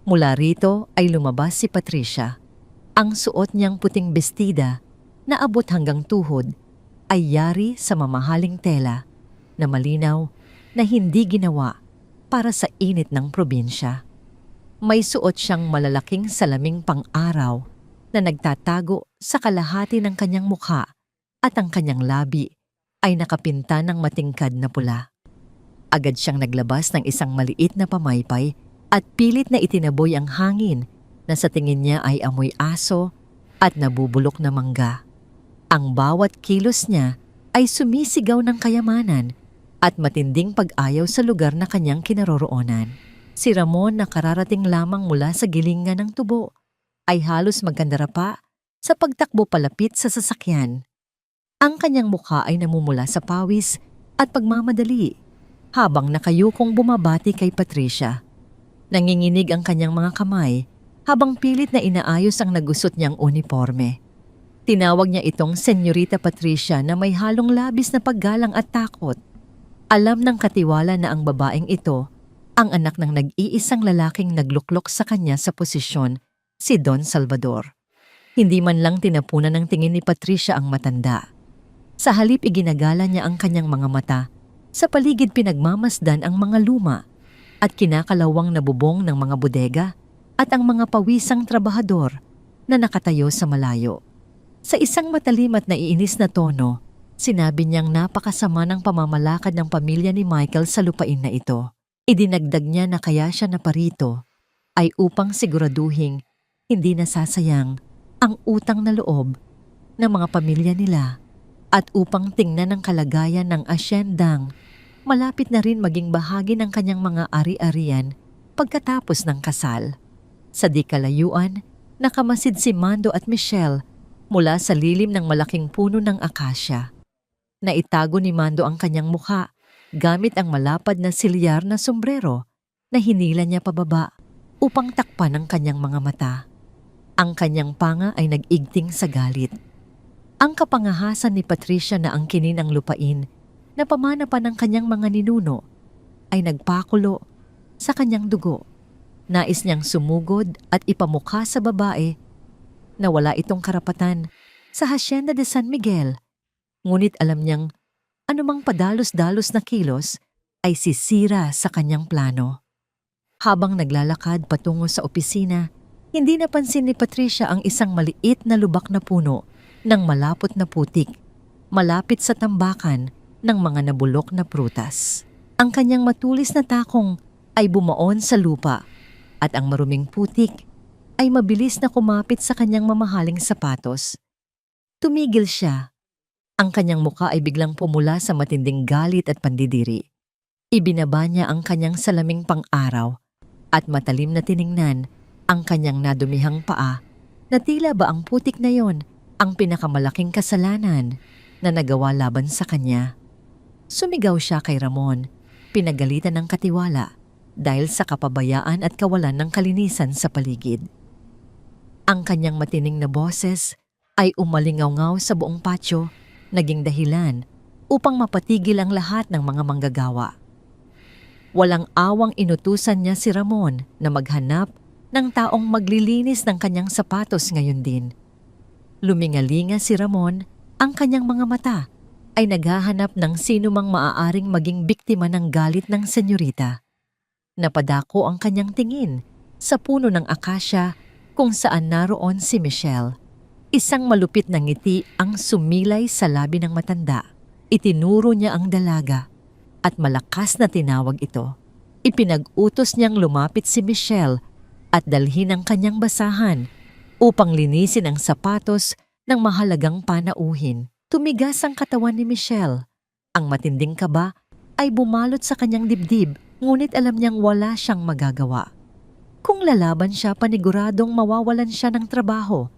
Mula rito ay lumabas si Patricia. Ang suot niyang puting bestida na abot hanggang tuhod ay yari sa mamahaling tela na malinaw na hindi ginawa para sa init ng probinsya. May suot siyang malalaking salaming pang-araw na nagtatago sa kalahati ng kanyang mukha at ang kanyang labi ay nakapinta ng matingkad na pula. Agad siyang naglabas ng isang maliit na pamaypay at pilit na itinaboy ang hangin na sa tingin niya ay amoy aso at nabubulok na mangga. Ang bawat kilos niya ay sumisigaw ng kayamanan at matinding pag-ayaw sa lugar na kanyang kinaroroonan. Si Ramon na kararating lamang mula sa gilingan ng tubo ay halos magkandara pa sa pagtakbo palapit sa sasakyan. Ang kanyang mukha ay namumula sa pawis at pagmamadali habang nakayukong bumabati kay Patricia. Nanginginig ang kanyang mga kamay habang pilit na inaayos ang nagusot niyang uniforme. Tinawag niya itong Senyorita Patricia na may halong labis na paggalang at takot. Alam ng katiwala na ang babaeng ito ang anak ng nag-iisang lalaking nagluklok sa kanya sa posisyon, si Don Salvador. Hindi man lang tinapunan ng tingin ni Patricia ang matanda. Sa halip iginagala niya ang kanyang mga mata. Sa paligid pinagmamasdan ang mga luma at kinakalawang na bubong ng mga bodega at ang mga pawisang trabahador na nakatayo sa malayo. Sa isang matalim at naiinis na tono, sinabi niyang napakasama ng pamamalakad ng pamilya ni Michael sa lupain na ito. Idinagdag niya na kaya siya naparito ay upang siguraduhing hindi nasasayang ang utang na loob ng mga pamilya nila at upang tingnan ang kalagayan ng asyendang malapit na rin maging bahagi ng kanyang mga ari-arian pagkatapos ng kasal. Sa di kalayuan, nakamasid si Mando at Michelle mula sa lilim ng malaking puno ng akasya. Naitago ni Mando ang kanyang mukha gamit ang malapad na silyar na sombrero na hinila niya pababa upang takpan ang kanyang mga mata. Ang kanyang panga ay nag-igting sa galit. Ang kapangahasan ni Patricia na angkinin ang lupain na pamana pa ng kanyang mga ninuno ay nagpakulo sa kanyang dugo. Nais niyang sumugod at ipamukha sa babae na wala itong karapatan sa Hacienda de San Miguel. Ngunit alam niyang anumang padalos-dalos na kilos ay sisira sa kanyang plano. Habang naglalakad patungo sa opisina, hindi napansin ni Patricia ang isang maliit na lubak na puno ng malapot na putik, malapit sa tambakan ng mga nabulok na prutas. Ang kanyang matulis na takong ay bumaon sa lupa at ang maruming putik ay mabilis na kumapit sa kanyang mamahaling sapatos. Tumigil siya. Ang kanyang muka ay biglang pumula sa matinding galit at pandidiri. Ibinaba niya ang kanyang salaming pang-araw at matalim na tiningnan ang kanyang nadumihang paa na tila ba ang putik na yon ang pinakamalaking kasalanan na nagawa laban sa kanya. Sumigaw siya kay Ramon, pinagalitan ng katiwala dahil sa kapabayaan at kawalan ng kalinisan sa paligid. Ang kanyang matining na boses ay umalingaw-ngaw sa buong patio, naging dahilan upang mapatigil ang lahat ng mga manggagawa. Walang awang inutusan niya si Ramon na maghanap ng taong maglilinis ng kanyang sapatos ngayon din. Lumingalinga si Ramon, ang kanyang mga mata ay naghahanap ng sino mang maaaring maging biktima ng galit ng senyorita. Napadako ang kanyang tingin sa puno ng akasya kung saan naroon si Michelle. Isang malupit na ngiti ang sumilay sa labi ng matanda. Itinuro niya ang dalaga at malakas na tinawag ito. Ipinag-utos niyang lumapit si Michelle at dalhin ang kanyang basahan upang linisin ang sapatos ng mahalagang panauhin. Tumigas ang katawan ni Michelle. Ang matinding kaba ay bumalot sa kanyang dibdib, ngunit alam niyang wala siyang magagawa. Kung lalaban siya, paniguradong mawawalan siya ng trabaho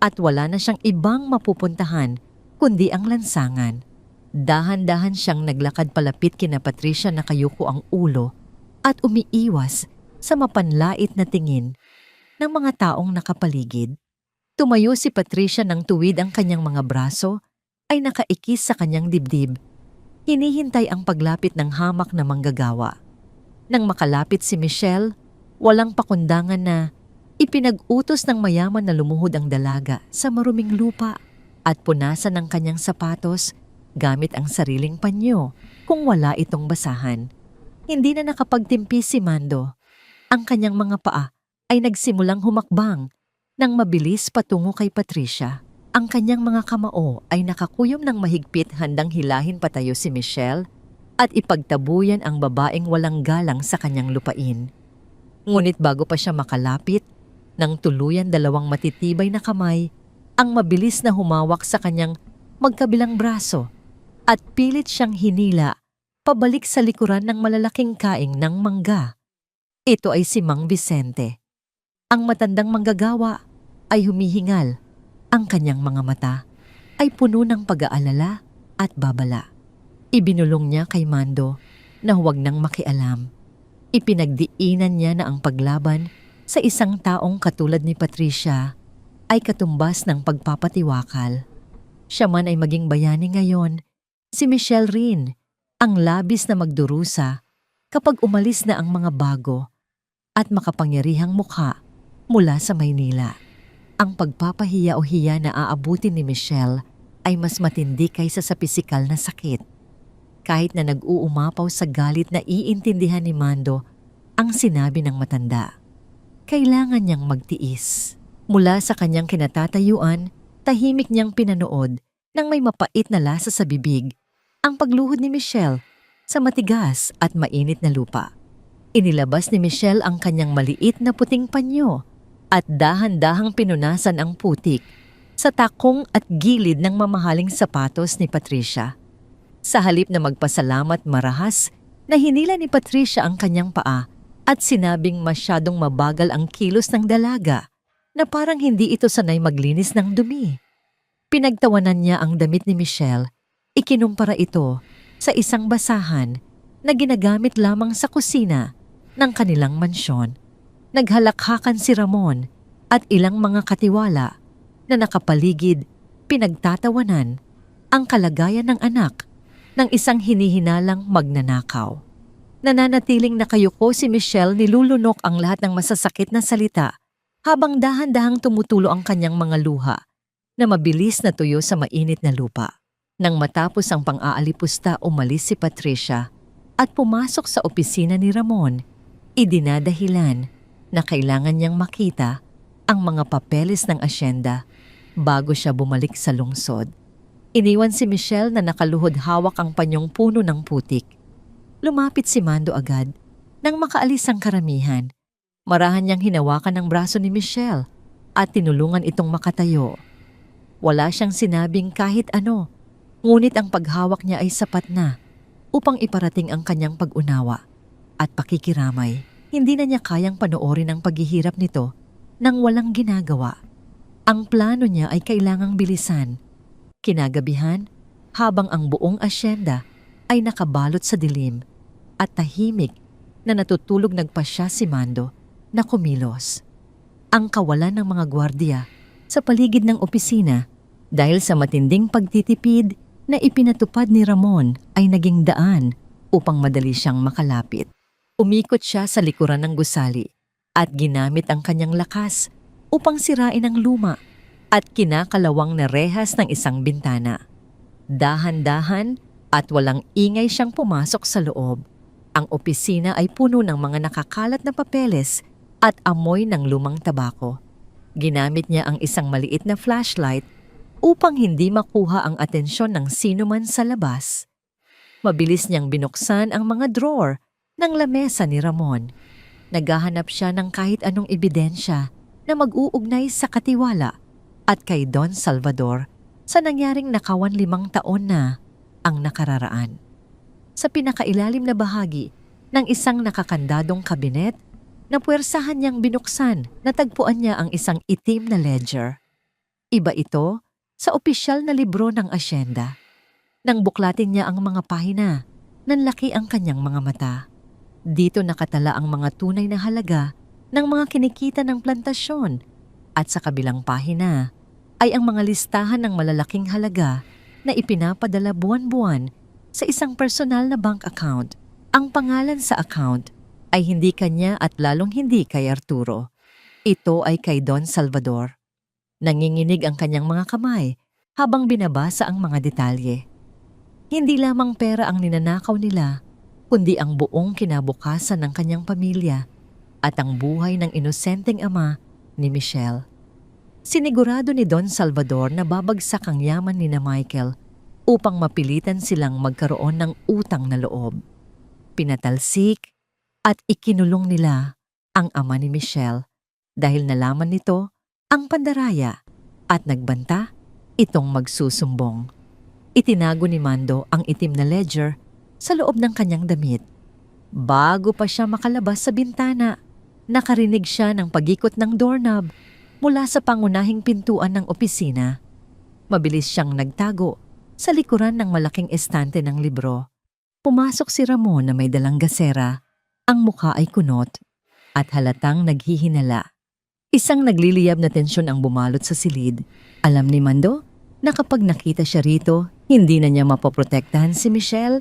at wala na siyang ibang mapupuntahan kundi ang lansangan. Dahan-dahan siyang naglakad palapit kina Patricia na kayuko ang ulo at umiiwas sa mapanlait na tingin ng mga taong nakapaligid. Tumayo si Patricia nang tuwid ang kanyang mga braso ay nakaikis sa kanyang dibdib. Hinihintay ang paglapit ng hamak na manggagawa. Nang makalapit si Michelle, walang pakundangan na ipinag-utos ng mayaman na lumuhod ang dalaga sa maruming lupa at punasan ang kanyang sapatos gamit ang sariling panyo kung wala itong basahan. Hindi na nakapagtimpi si Mando. Ang kanyang mga paa ay nagsimulang humakbang nang mabilis patungo kay Patricia. Ang kanyang mga kamao ay nakakuyom ng mahigpit, handang hilahin patayo si Michelle at ipagtabuyan ang babaeng walang galang sa kanyang lupain. Ngunit bago pa siya makalapit, nang tuluyan dalawang matitibay na kamay ang mabilis na humawak sa kanyang magkabilang braso at pilit siyang hinila pabalik sa likuran ng malalaking kaing ng mangga. Ito ay si Mang Vicente. Ang matandang manggagawa ay humihingal. Ang kanyang mga mata ay puno ng pag-aalala at babala. Ibinulong niya kay Mando na huwag nang makialam. Ipinagdiinan niya na ang paglaban sa isang taong katulad ni Patricia ay katumbas ng pagpapatiwakal. Siya man ay maging bayani ngayon, si Michelle rin ang labis na magdurusa kapag umalis na ang mga bago at makapangyarihang mukha mula sa Maynila. Ang pagpapahiya o hiya na aabutin ni Michelle ay mas matindi kaysa sa pisikal na sakit. Kahit na nag-uumapaw sa galit, na iintindihan ni Mando ang sinabi ng matanda. Kailangan niyang magtiis. Mula sa kanyang kinatatayuan, tahimik niyang pinanood nang may mapait na lasa sa bibig ang pagluhod ni Michelle sa matigas at mainit na lupa. Inilabas ni Michelle ang kanyang maliit na puting panyo at dahan-dahang pinunasan ang putik sa takong at gilid ng mamahaling sapatos ni Patricia. Sa halip na magpasalamat, marahas na hinila ni Patricia ang kanyang paa at sinabing masyadong mabagal ang kilos ng dalaga na parang hindi ito sanay maglinis ng dumi. Pinagtawanan niya ang damit ni Michelle, ikinumpara ito sa isang basahan na ginagamit lamang sa kusina ng kanilang mansyon. Naghalakhakan si Ramon at ilang mga katiwala na nakapaligid, pinagtatawanan ang kalagayan ng anak ng isang hinihinalang magnanakaw. Nananatiling nakayuko si Michelle, nilulunok ang lahat ng masasakit na salita habang dahan-dahang tumutulo ang kanyang mga luha na mabilis na tuyo sa mainit na lupa. Nang matapos ang pang-aalipusta, umalis si Patricia at pumasok sa opisina ni Ramon. Idinadahilan na kailangan niyang makita ang mga papeles ng asyenda bago siya bumalik sa lungsod. Iniwan si Michelle na nakaluhod, hawak ang panyong puno ng putik. Lumapit si Mando agad nang makaalis ang karamihan. Marahan niyang hinawakan ang braso ni Michelle at tinulungan itong makatayo. Wala siyang sinabing kahit ano, ngunit ang paghawak niya ay sapat na upang iparating ang kanyang pag-unawa at pakikiramay. Hindi na niya kayang panoorin ang paghihirap nito nang walang ginagawa. Ang plano niya ay kailangang bilisan. Kinagabihan, habang ang buong asyenda ay nakabalot sa dilim at tahimik na natutulog, nagpasya si Mando na kumilos. Ang kawalan ng mga gwardiya sa paligid ng opisina dahil sa matinding pagtitipid na ipinatupad ni Ramon ay naging daan upang madali siyang makalapit. Umikot siya sa likuran ng gusali at ginamit ang kanyang lakas upang sirain ang luma at kinakalawang na rehas ng isang bintana. Dahan-dahan at walang ingay siyang pumasok sa loob. Ang opisina ay puno ng mga nakakalat na papeles at amoy ng lumang tabako. Ginamit niya ang isang maliit na flashlight upang hindi makuha ang atensyon ng sino man sa labas. Mabilis niyang binuksan ang mga drawer ng lamesa ni Ramon. Naghahanap siya ng kahit anong ebidensya na mag-uugnay sa katiwala at kay Don Salvador sa nangyaring nakawan 5 taon na ang nakararaan. Sa pinakailalim na bahagi ng isang nakakandadong kabinet, napuwersahan niyang binuksan, natagpuan niya ang isang itim na ledger. Iba ito sa opisyal na libro ng asyenda. Nang buklatin niya ang mga pahina, nanlaki ang kanyang mga mata. Dito nakatala ang mga tunay na halaga ng mga kinikita ng plantasyon at sa kabilang pahina ay ang mga listahan ng malalaking halaga na ipinapadala buwan-buwan sa isang personal na bank account. Ang pangalan sa account ay hindi kanya at lalong hindi kay Arturo. Ito ay kay Don Salvador. Nanginginig ang kanyang mga kamay habang binabasa ang mga detalye. Hindi lamang pera ang ninanakaw nila, kundi ang buong kinabukasan ng kanyang pamilya at ang buhay ng inosenteng ama ni Michelle. Sinigurado ni Don Salvador na babagsak ang yaman ni na Michael upang mapilitan silang magkaroon ng utang na loob. Pinatalsik at ikinulong nila ang ama ni Michelle dahil nalaman nito ang pandaraya at nagbanta itong magsusumbong. Itinago ni Mando ang itim na ledger sa loob ng kanyang damit. Bago pa siya makalabas sa bintana, nakarinig siya ng pagikot ng doorknob mula sa pangunahing pintuan ng opisina. Mabilis siyang nagtago sa likuran ng malaking estante ng libro. Pumasok si Ramon na may dalang gasera. Ang mukha ay kunot at halatang naghihinala. Isang nagliliyab na tensyon ang bumalot sa silid. Alam ni Mando na kapag nakita siya rito, hindi na niya mapoprotektahan si Michelle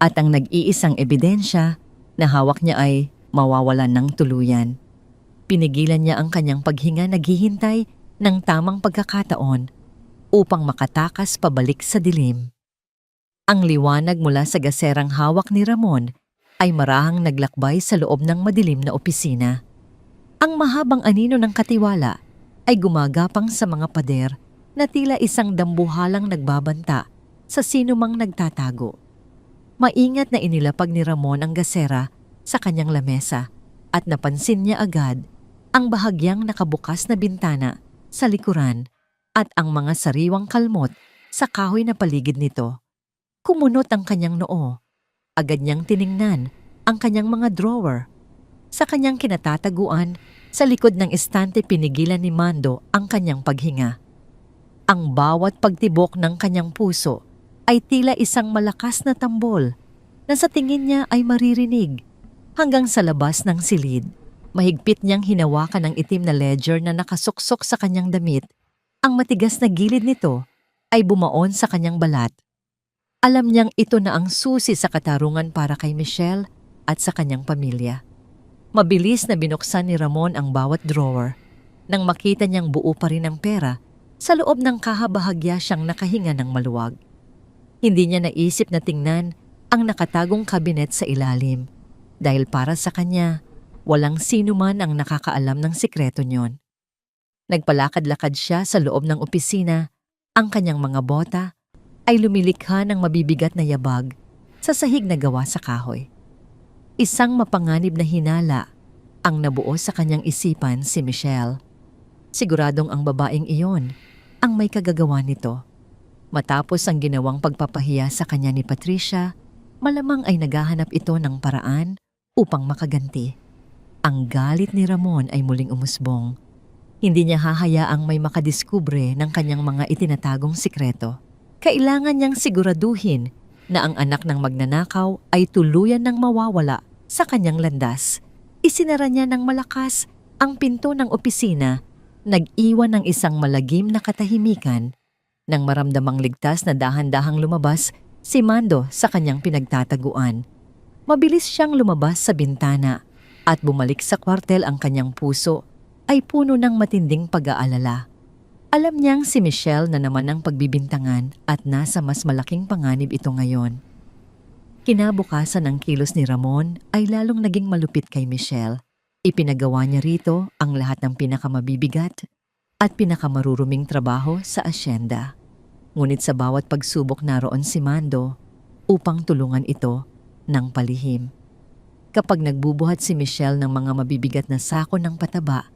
at ang nag-iisang ebidensya na hawak niya ay mawawalan ng tuluyan. Pinigilan niya ang kanyang paghinga, naghihintay ng tamang pagkakataon upang makatakas pabalik sa dilim. Ang liwanag mula sa gaserang hawak ni Ramon ay marahang naglakbay sa loob ng madilim na opisina. Ang mahabang anino ng katiwala ay gumagapang sa mga pader na tila isang dambuhalang nagbabanta sa sinumang nagtatago. Maingat na inilapag ni Ramon ang gasera sa kanyang lamesa at napansin niya agad ang bahagyang nakabukas na bintana sa likuran at ang mga sariwang kalmot sa kahoy na paligid nito. Kumunot ang kanyang noo. Agad niyang tiningnan ang kanyang mga drawer. Sa kanyang kinatataguan, sa likod ng estante, pinigilan ni Mando ang kanyang paghinga. Ang bawat pagtibok ng kanyang puso ay tila isang malakas na tambol. na sa tingin niya ay maririnig. Hanggang sa labas ng silid, mahigpit niyang hinawakan ang itim na ledger na nakasuksok sa kanyang damit. Ang matigas na gilid nito ay bumaon sa kanyang balat. Alam niyang ito na ang susi sa katarungan para kay Michelle at sa kanyang pamilya. Mabilis na binuksan ni Ramon ang bawat drawer. Nang makita niyang buo pa rin ang pera, sa loob ng kahabahagya siyang nakahinga ng maluwag. Hindi niya naisip na tingnan ang nakatagong kabinet sa ilalim. Dahil para sa kanya, walang sino man ang nakakaalam ng sikreto niyon. Nagpalakad-lakad siya sa loob ng opisina. Ang kanyang mga bota ay lumilikha ng mabibigat na yabag sa sahig na gawa sa kahoy. Isang mapanganib na hinala ang nabuo sa kanyang isipan si Michelle. Siguradong ang babaeng iyon ang may kagagawa nito. Matapos ang ginawang pagpapahiya sa kanya ni Patricia, malamang ay naghahanap ito ng paraan upang makaganti. Ang galit ni Ramon ay muling umusbong. Hindi niya hahayaang may makadiskubre ng kanyang mga itinatagong sikreto. Kailangan niyang siguraduhin na ang anak ng magnanakaw ay tuluyan ng mawawala sa kanyang landas. Isinara niya ng malakas ang pinto ng opisina, nag-iwan ng isang malagim na katahimikan. Nang maramdamang ligtas na dahan-dahang lumabas si Mando sa kanyang pinagtataguan. Mabilis siyang lumabas sa bintana at bumalik sa kwartel. Ang kanyang puso ay puno ng matinding pag-aalala. Alam niyang si Michelle na naman ang pagbibintangan at nasa mas malaking panganib ito ngayon. Kinabukasan ng kilos ni Ramon ay lalong naging malupit kay Michelle. Ipinagawa niya rito ang lahat ng pinakamabibigat at pinakamaruruming trabaho sa asyenda. Ngunit sa bawat pagsubok naroon si Mando upang tulungan ito ng palihim. Kapag nagbubuhat si Michelle ng mga mabibigat na sako ng pataba,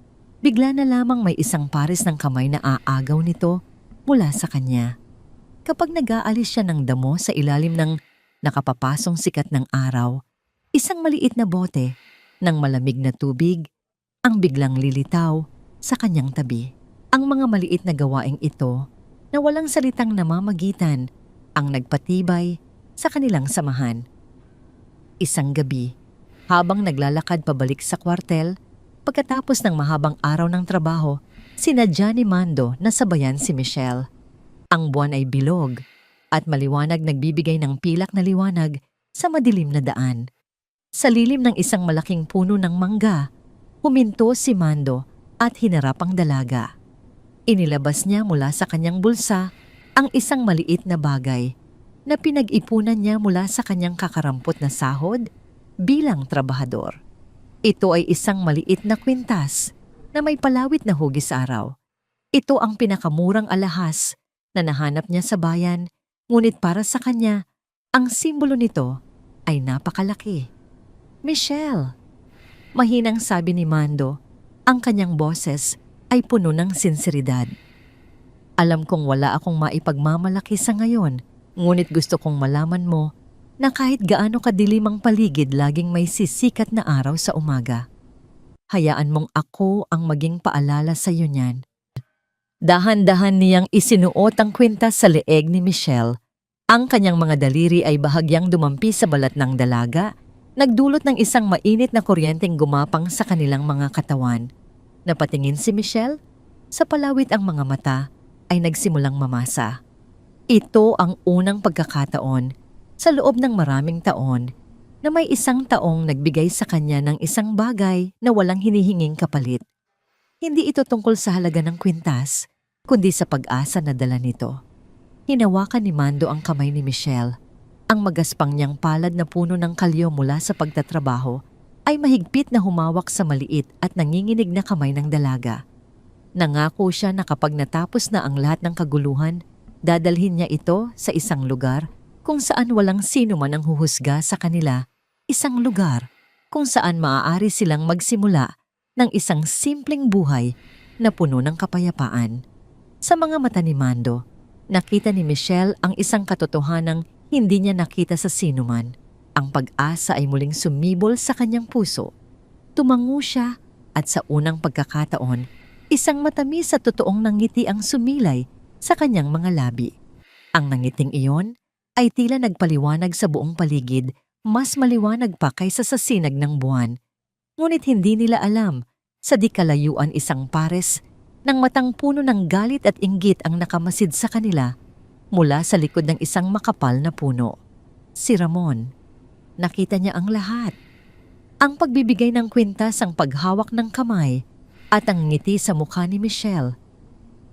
bigla na lamang may isang pares ng kamay na aagaw nito mula sa kanya. Kapag nag-aalis siya ng damo sa ilalim ng nakapapasong sikat ng araw, isang maliit na bote ng malamig na tubig ang biglang lilitaw sa kanyang tabi. Ang mga maliit na gawaing ito na walang salitang namamagitan ang nagpatibay sa kanilang samahan. Isang gabi, habang naglalakad pabalik sa kwartel, pagkatapos ng mahabang araw ng trabaho, sinadya ni Mando na sabayan si Michelle. Ang buwan ay bilog at maliwanag, nagbibigay ng pilak na liwanag sa madilim na daan. Sa lilim ng isang malaking puno ng mangga, huminto si Mando at hinarap ang dalaga. Inilabas niya mula sa kanyang bulsa ang isang maliit na bagay na pinag-ipunan niya mula sa kanyang kakarampot na sahod bilang trabahador. Ito ay isang maliit na kwintas na may palawit na hugis araw. Ito ang pinakamurang alahas na nahanap niya sa bayan, ngunit para sa kanya, ang simbolo nito ay napakalaki. Michelle! Mahinang sabi ni Mando, ang kanyang boses ay puno ng sinseridad. Alam kong wala akong maipagmamalaki sa ngayon, ngunit gusto kong malaman mo na kahit gaano kadilim ang paligid, laging may sisikat na araw sa umaga. Hayaan mong ako ang maging paalala sa iyo niyan. Dahan-dahan niyang isinuot ang kwintas sa leeg ni Michelle. Ang kanyang mga daliri ay bahagyang dumampi sa balat ng dalaga, nagdulot ng isang mainit na kuryenteng gumapang sa kanilang mga katawan. Napatingin si Michelle, sa palawit ang mga mata ay nagsimulang mamasa. Ito ang unang pagkakataon sa loob ng maraming taon na may isang taong nagbigay sa kanya ng isang bagay na walang hinihinging kapalit. Hindi ito tungkol sa halaga ng kwintas, kundi sa pag-asa na dala nito. Hinawakan ni Mando ang kamay ni Michelle. Ang magaspang niyang palad na puno ng kalyo mula sa pagtatrabaho ay mahigpit na humawak sa maliit at nanginginig na kamay ng dalaga. Nangako siya na kapag natapos na ang lahat ng kaguluhan, dadalhin niya ito sa isang lugar kung saan walang sino man ang huhusga sa kanila, isang lugar kung saan maaari silang magsimula ng isang simpleng buhay na puno ng kapayapaan. Sa mga mata ni Mando, nakita ni Michelle ang isang katotohanang hindi niya nakita sa sino man. Ang pag-asa ay muling sumibol sa kanyang puso. Tumango siya at sa unang pagkakataon, isang matamis at totoong nangiti ang sumilay sa kanyang mga labi. Ang nangiting iyon ay tila nagpaliwanag sa buong paligid mas maliwanag pa kaysa sa sinag ng buwan. Ngunit hindi nila alam, sa di kalayuan isang pares ng matang puno ng galit at inggit ang nakamasid sa kanila mula sa likod ng isang makapal na puno. Si Ramon. Nakita niya ang lahat. Ang pagbibigay ng kwintas, ang paghawak ng kamay, at ang ngiti sa mukha ni Michelle.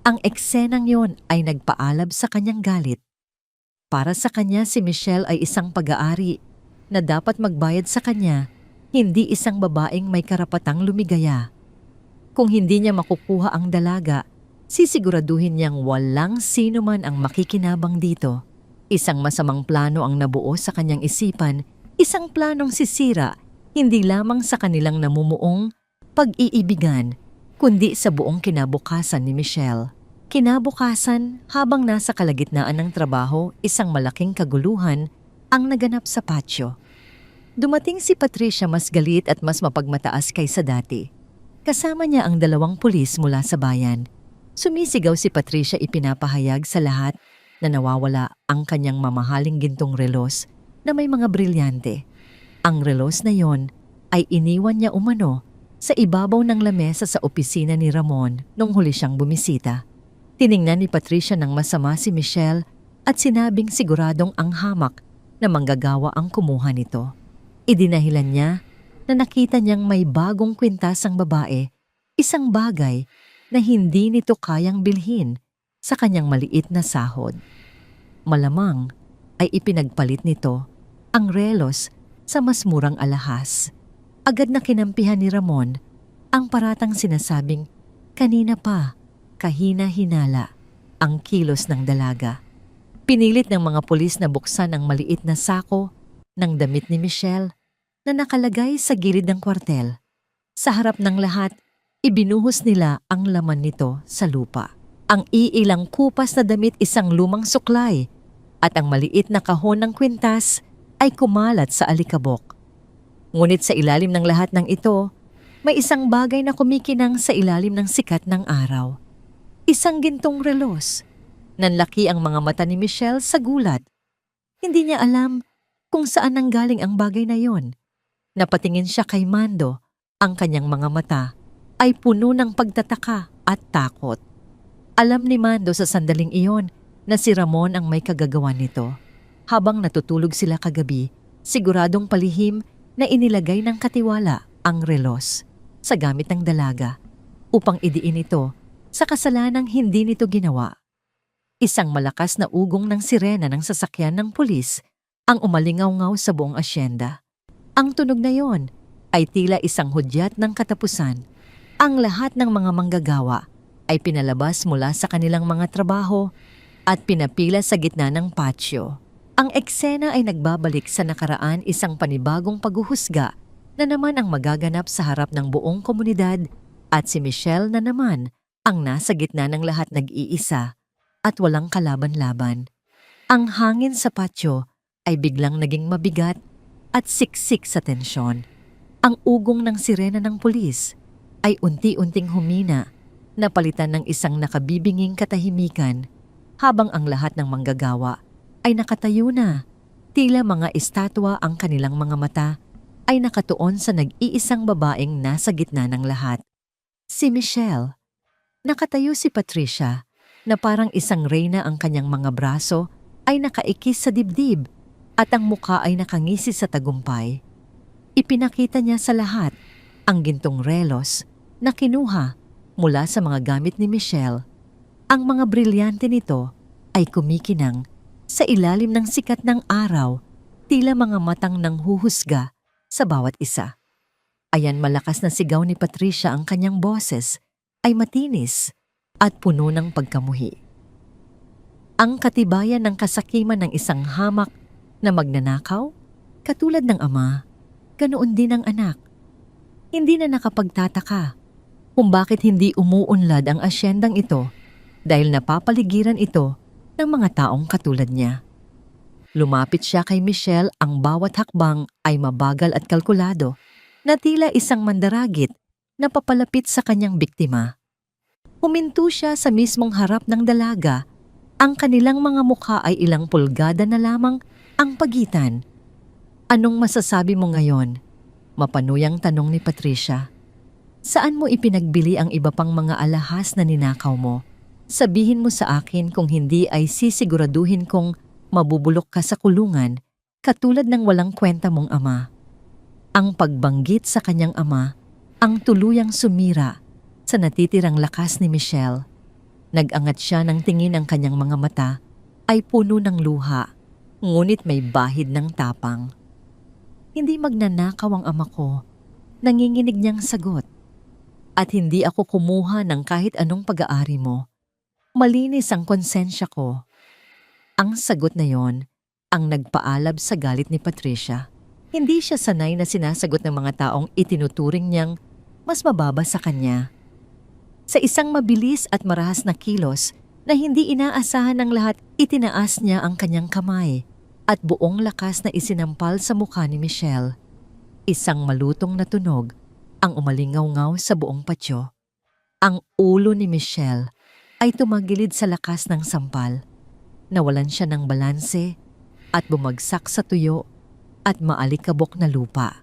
Ang eksenang yon ay nagpaalab sa kanyang galit. Para sa kanya si Michelle ay isang pag-aari na dapat magbayad sa kanya, hindi isang babaeng may karapatang lumigaya. Kung hindi niya makukuha ang dalaga, sisiguraduhin niyang walang sino man ang makikinabang dito. Isang masamang plano ang nabuo sa kanyang isipan, isang planong sisira hindi lamang sa kanilang namumuong pag-iibigan, kundi sa buong kinabukasan ni Michelle. Kinabukasan, habang nasa kalagitnaan ng trabaho, isang malaking kaguluhan ang naganap sa patio. Dumating si Patricia mas galit at mas mapagmataas kaysa dati. Kasama niya ang 2 pulis mula sa bayan. Sumisigaw si Patricia, ipinapahayag sa lahat na nawawala ang kanyang mamahaling gintong relos na may mga brilyante. Ang relos na yon ay iniwan niya umano sa ibabaw ng lamesa sa opisina ni Ramon nung huli siyang bumisita. Tiningnan ni Patricia ng masama si Michelle at sinabing siguradong ang hamak na manggagawa ang kumuha nito. Idinahilan niya na nakita niyang may bagong kwintas ang babae, isang bagay na hindi nito kayang bilhin sa kanyang maliit na sahod. Malamang ay ipinagpalit nito ang relos sa mas murang alahas. Agad na kinampihan ni Ramon ang paratang sinasabing kanina pa kahina-hinala ang kilos ng dalaga. Pinilit ng mga pulis na buksan ang maliit na sako ng damit ni Michelle na nakalagay sa gilid ng kwartel. Sa harap ng lahat, ibinuhos nila ang laman nito sa lupa. Ang iilang kupas na damit, isang lumang suklay, at ang maliit na kahon ng kwintas ay kumalat sa alikabok. Ngunit sa ilalim ng lahat ng ito, may isang bagay na kumikinang sa ilalim ng sikat ng araw. Isang gintong relos. Nanlaki ang mga mata ni Michelle sa gulat. Hindi niya alam kung saan nanggaling ang bagay na yon. Napatingin siya kay Mando. Ang kanyang mga mata ay puno ng pagtataka at takot. Alam ni Mando sa sandaling iyon na si Ramon ang may kagagawan nito. Habang natutulog sila kagabi, siguradong palihim na inilagay ng katiwala ang relos sa gamit ng dalaga upang idiin ito sa kasalanang hindi nito ginawa. Isang malakas na ugong ng sirena ng sasakyan ng pulis ang umalingaw-ngaw sa buong asyenda. Ang tunog na yon ay tila isang hudyat ng katapusan. Ang lahat ng mga manggagawa ay pinalabas mula sa kanilang mga trabaho at pinapila sa gitna ng patio. Ang eksena ay nagbabalik sa nakaraan, isang panibagong paghuhusga na naman ang magaganap sa harap ng buong komunidad at si Michelle na naman ang nasa gitna ng lahat, nag-iisa at walang kalaban-laban. Ang hangin sa patio ay biglang naging mabigat at siksik sa tensyon. Ang ugong ng sirena ng pulis ay unti-unting humina, napalitan ng isang nakabibinging katahimikan habang ang lahat ng manggagawa ay nakatayo na. Tila mga estatwa, ang kanilang mga mata ay nakatuon sa nag-iisang babaeng nasa gitna ng lahat. Si Michelle. Nakatayo si Patricia na parang isang reyna, ang kanyang mga braso ay nakaikis sa dibdib at ang mukha ay nakangisi sa tagumpay. Ipinakita niya sa lahat ang gintong relos na kinuha mula sa mga gamit ni Michelle. Ang mga brilyante nito ay kumikinang sa ilalim ng sikat ng araw, tila mga matang nanghuhusga sa bawat isa. Ayan, malakas na sigaw ni Patricia, ang kanyang boses ay matinis at puno ng pagkamuhi. Ang katibayan ng kasakiman ng isang hamak na magnanakaw, katulad ng ama, ganoon din ang anak. Hindi na nakapagtataka kung bakit hindi umuunlad ang asyendang ito dahil napapaligiran ito ng mga taong katulad niya. Lumapit siya kay Michelle, ang bawat hakbang ay mabagal at kalkulado na tila isang mandaragit na papalapit sa kanyang biktima. Huminto siya sa mismong harap ng dalaga. Ang kanilang mga mukha ay ilang pulgada na lamang ang pagitan. Anong masasabi mo ngayon? Mapanuyang tanong ni Patricia. Saan mo ipinagbili ang iba pang mga alahas na ninakaw mo? Sabihin mo sa akin kung hindi ay sisiguraduhin kong mabubulok ka sa kulungan katulad ng walang kwenta mong ama. Ang pagbanggit sa kanyang ama ang tuluyang sumira sa natitirang lakas ni Michelle. Nag-angat siya ng tingin, ang kanyang mga mata ay puno ng luha, ngunit may bahid ng tapang. Hindi magnanakaw ang ama ko, nanginginig niyang sagot. At hindi ako kumuha ng kahit anong pag-aari mo. Malinis ang konsensya ko. Ang sagot na yon ang nagpaalab sa galit ni Patricia. Hindi siya sanay na sinasagot ng mga taong itinuturing niyang mas mababa sa kanya. Sa isang mabilis at marahas na kilos na hindi inaasahan ng lahat, itinaas niya ang kanyang kamay at buong lakas na isinampal sa mukha ni Michelle. Isang malutong na tunog ang umalingaw-ngaw sa buong patio. Ang ulo ni Michelle ay tumagilid sa lakas ng sampal. Nawalan siya ng balanse at bumagsak sa tuyo at maalikabok na lupa.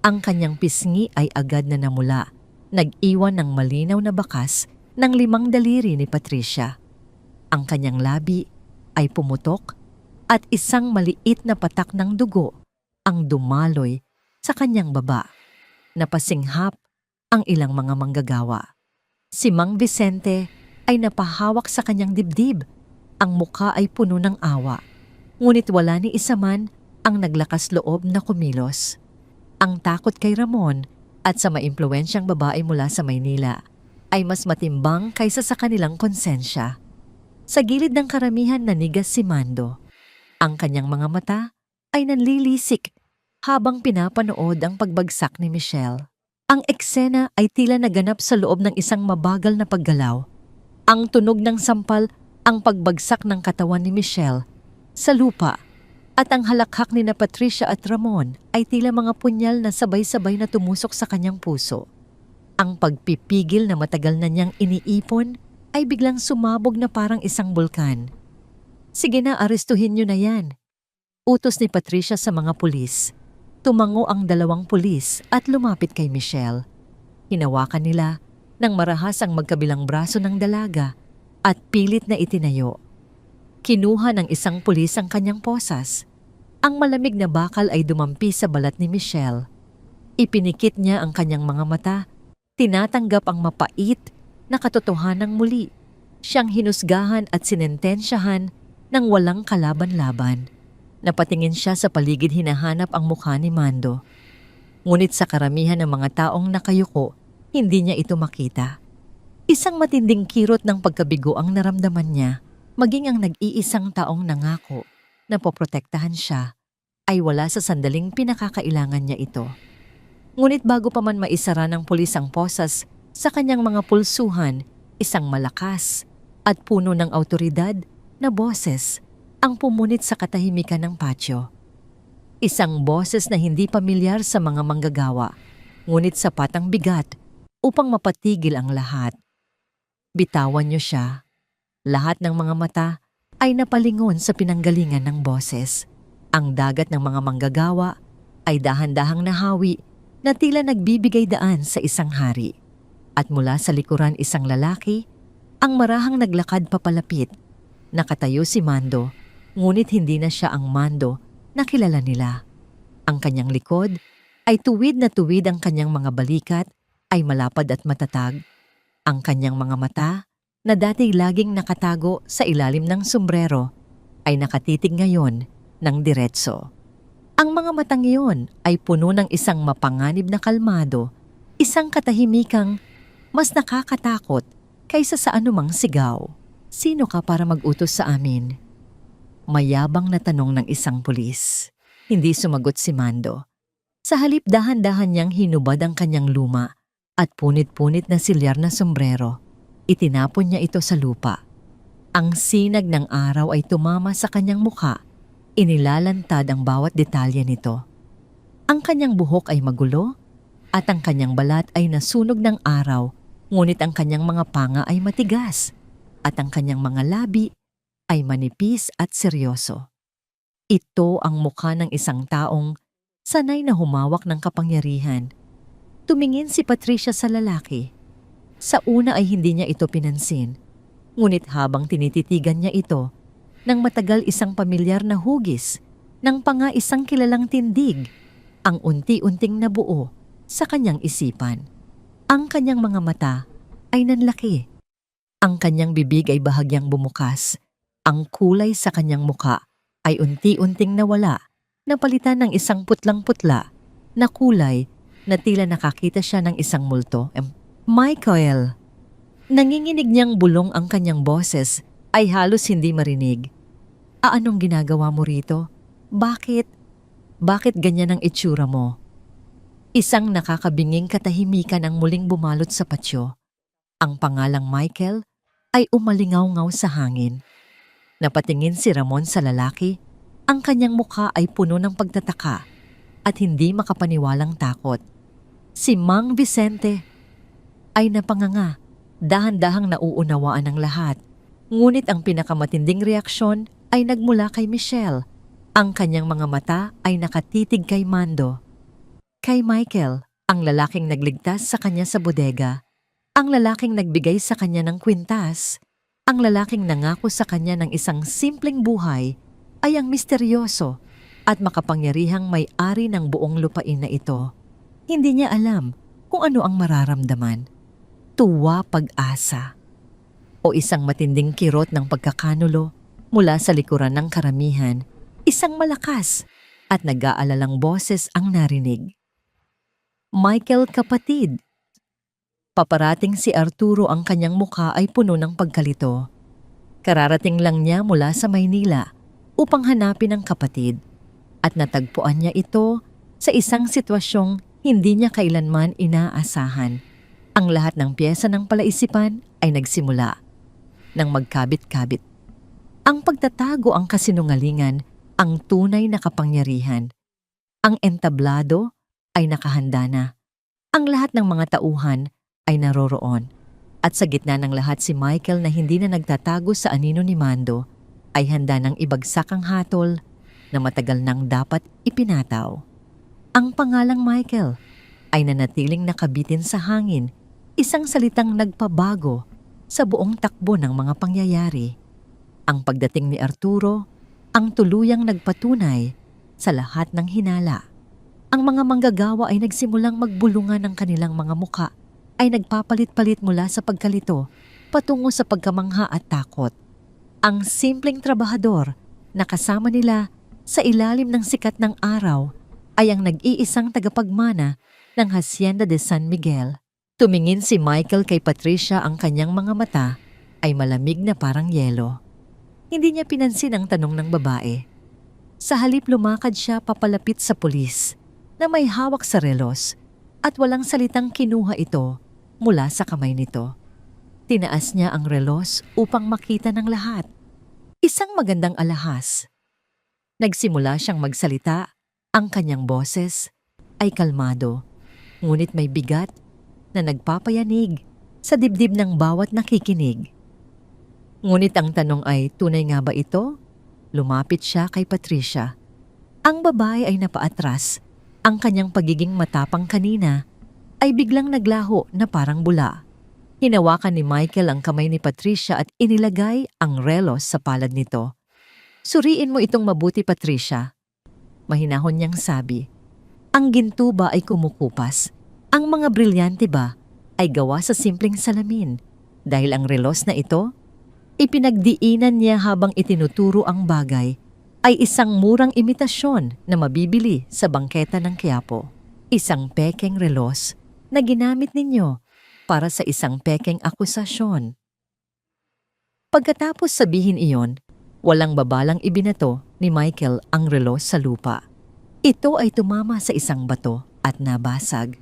Ang kanyang pisngi ay agad na namula, nag-iwan ng malinaw na bakas ng 5 daliri ni Patricia. Ang kanyang labi ay pumutok at isang maliit na patak ng dugo ang dumaloy sa kanyang baba. Napasinghap ang ilang mga manggagawa. Si Mang Vicente ay napahawak sa kanyang dibdib. Ang mukha ay puno ng awa. Ngunit wala ni isa man ang naglakas loob na kumilos. Ang takot kay Ramon at sa maimpluwensyang babae mula sa Maynila ay mas matimbang kaysa sa kanilang konsensya. Sa gilid ng karamihan nanigas si Mando. Ang kanyang mga mata ay nanlilisik habang pinapanood ang pagbagsak ni Michelle. Ang eksena ay tila naganap sa loob ng isang mabagal na paggalaw. Ang tunog ng sampal, ang pagbagsak ng katawan ni Michelle sa lupa, at ang halakhak ni na Patricia at Ramon ay tila mga punyal na sabay-sabay na tumusok sa kanyang puso. Ang pagpipigil na matagal na niyang iniipon ay biglang sumabog na parang isang bulkan. Sige na, arestuhin niyo na yan. Utos ni Patricia sa mga pulis. Tumango ang 2 pulis at lumapit kay Michelle. Hinawakan nila nang marahas ang magkabilang braso ng dalaga at pilit na itinayo. Kinuha ng isang pulis ang kanyang posas. Ang malamig na bakal ay dumampi sa balat ni Michelle. Ipinikit niya ang kanyang mga mata, tinatanggap ang mapait na katotohanang muli. Siyang hinusgahan at sinentensyahan ng walang kalaban-laban. Napatingin siya sa paligid, hinahanap ang mukha ni Mando. Ngunit sa karamihan ng mga taong nakayuko, hindi niya ito makita. Isang matinding kirot ng pagkabigo ang naramdaman niya, maging ang nag-iisang taong nangako na poprotektahan siya ay wala sa sandaling pinakakailangan niya ito. Ngunit bago pa man maisara ng pulis ang posas sa kanyang mga pulsuhan, isang malakas at puno ng awtoridad na boses ang pumunit sa katahimikan ng patio. Isang boses na hindi pamilyar sa mga manggagawa, ngunit sapat ang bigat upang mapatigil ang lahat. Bitawan niyo siya. Lahat ng mga mata ay napalingon sa pinanggalingan ng boses. Ang dagat ng mga manggagawa ay dahan-dahang nahawi na tila nagbibigay daan sa isang hari. At mula sa likuran isang lalaki, ang marahang naglakad papalapit. Nakatayo si Mando, ngunit hindi na siya ang Mando na kilala nila. Ang kanyang likod ay tuwid na tuwid, ang kanyang mga balikat ay malapad at matatag. Ang kanyang mga mata na dati laging nakatago sa ilalim ng sombrero ay nakatitig ngayon ng diretso. Ang mga matang iyon ay puno ng isang mapanganib na kalmado, isang katahimikang mas nakakatakot kaysa sa anumang sigaw. Sino ka para mag-utos sa amin? Mayabang na tanong ng isang pulis. Hindi sumagot si Mando. Sa halip, dahan-dahan niyang hinubad ang kanyang luma at punit-punit na silyar na sombrero. Itinapon niya ito sa lupa. Ang sinag ng araw ay tumama sa kanyang mukha. Inilalantad ang bawat detalye nito. Ang kanyang buhok ay magulo at ang kanyang balat ay nasunog ng araw, ngunit ang kanyang mga panga ay matigas at ang kanyang mga labi ay manipis at seryoso. Ito ang mukha ng isang taong sanay na humawak ng kapangyarihan. Tumingin si Patricia sa lalaki. Sa una ay hindi niya ito pinansin. Ngunit habang tinititigan niya ito, nang matagal isang pamilyar na hugis, nang pa nga isang kilalang tindig, ang unti-unting nabuo sa kanyang isipan. Ang kanyang mga mata ay nanlaki. Ang kanyang bibig ay bahagyang bumukas. Ang kulay sa kanyang muka ay unti-unting nawala, napalitan ng isang putlang-putla na kulay na tila nakakita siya ng isang multo. Michael! Nanginginig niyang bulong ang kanyang boses ay halos hindi marinig. Anong ginagawa mo rito? Bakit? Bakit ganyan ang itsura mo? Isang nakakabinging katahimikan ang muling bumalot sa patio. Ang pangalang Michael ay umalingaw-ngaw sa hangin. Napatingin si Ramon sa lalaki. Ang kanyang mukha ay puno ng pagtataka at hindi makapaniwalang takot. Si Mang Vicente ay napanganga, dahan-dahang nauunawaan ng lahat. Ngunit ang pinakamatinding reaksyon ay nagmula kay Michelle. Ang kanyang mga mata ay nakatitig kay Mando. Kay Michael, ang lalaking nagligtas sa kanya sa bodega. Ang lalaking nagbigay sa kanya ng kwintas. Ang lalaking nangako sa kanya ng isang simpleng buhay ay ang misteryoso at makapangyarihang may-ari ng buong lupain na ito. Hindi niya alam kung ano ang mararamdaman. Tuwa, pag-asa, o isang matinding kirot ng pagkakanulo mula sa likuran ng karamihan. Isang malakas at nag-aalalang boses ang narinig. Michael, kapatid. Paparating si Arturo, ang kanyang mukha ay puno ng pagkalito. Kararating lang niya mula sa Maynila upang hanapin ang kapatid at natagpuan niya ito sa isang sitwasyong hindi niya kailanman inaasahan. Ang lahat ng piyesa ng palaisipan ay nagsimula nang magkabit-kabit. Ang pagtatago, ang kasinungalingan, ang tunay na kapangyarihan. Ang entablado ay nakahanda na. Ang lahat ng mga tauhan ay naroroon. At sa gitna ng lahat, si Michael na hindi na nagtatago sa anino ni Mando ay handa ng ibagsak ang hatol na matagal nang dapat ipinataw. Ang pangalang Michael ay nanatiling nakabitin sa hangin, isang salitang nagpabago sa buong takbo ng mga pangyayari. Ang pagdating ni Arturo ang tuluyang nagpatunay sa lahat ng hinala. Ang mga manggagawa ay nagsimulang magbulungan, ng kanilang mga muka ay nagpapalit-palit mula sa pagkalito patungo sa pagkamangha at takot. Ang simpleng trabahador na kasama nila sa ilalim ng sikat ng araw ay ang nag-iisang tagapagmana ng Hacienda de San Miguel. Tumingin si Michael kay Patricia, ang kanyang mga mata ay malamig na parang yelo. Hindi niya pinansin ang tanong ng babae. Sa halip, lumakad siya papalapit sa pulis na may hawak sa relos at walang salitang kinuha ito mula sa kamay nito. Tinaas niya ang relos upang makita ng lahat. Isang magandang alahas. Nagsimula siyang magsalita. Ang kanyang boses ay kalmado, ngunit may bigat na nagpapayanig sa dibdib ng bawat nakikinig. Ngunit ang tanong ay, tunay nga ba ito? Lumapit siya kay Patricia. Ang babae ay napaatras. Ang kanyang pagiging matapang kanina ay biglang naglaho na parang bula. Hinawakan ni Michael ang kamay ni Patricia at inilagay ang relos sa palad nito. Suriin mo itong mabuti, Patricia. Mahinahon niyang sabi. Ang ginto ba ay kumukupas? Ang mga brilyante ba ay gawa sa simpleng salamin? Dahil ang relos na ito, ipinagdiinan niya habang itinuturo ang bagay, ay isang murang imitasyon na mabibili sa bangketa ng Quiapo. Isang pekeng relos na ginamit ninyo para sa isang pekeng akusasyon. Pagkatapos sabihin iyon, walang babalang ibinato ni Michael ang relos sa lupa. Ito ay tumama sa isang bato at nabasag.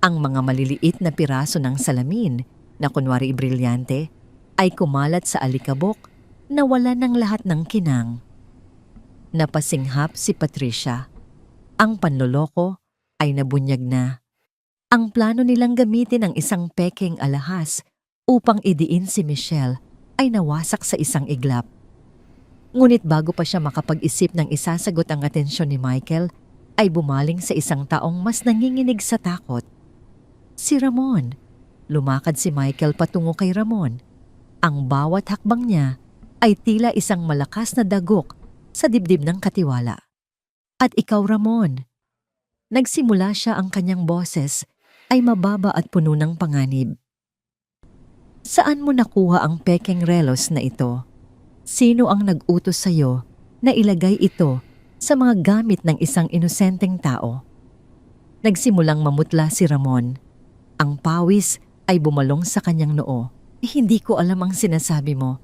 Ang mga maliliit na piraso ng salamin na kunwari brilyante ay kumalat sa alikabok na wala ng lahat ng kinang. Napasinghap si Patricia. Ang panloloko ay nabunyag na. Ang plano nilang gamitin ang isang pekeng alahas upang idiin si Michelle ay nawasak sa isang iglap. Ngunit bago pa siya makapag-isip ng isasagot ang atensyon ni Michael, ay bumaling sa isang taong mas nanginginig sa takot. Si Ramon. Lumakad si Michael patungo kay Ramon. Ang bawat hakbang niya ay tila isang malakas na dagok sa dibdib ng katiwala. At ikaw, Ramon. Nagsimula siya, ang kanyang boses ay mababa at puno ng panganib. Saan mo nakuha ang pekeng relos na ito? Sino ang nag-utos sa iyo na ilagay ito sa mga gamit ng isang inosenteng tao? Nagsimulang mamutla si Ramon. Ang pawis ay bumalong sa kanyang noo. Hindi ko alam ang sinasabi mo.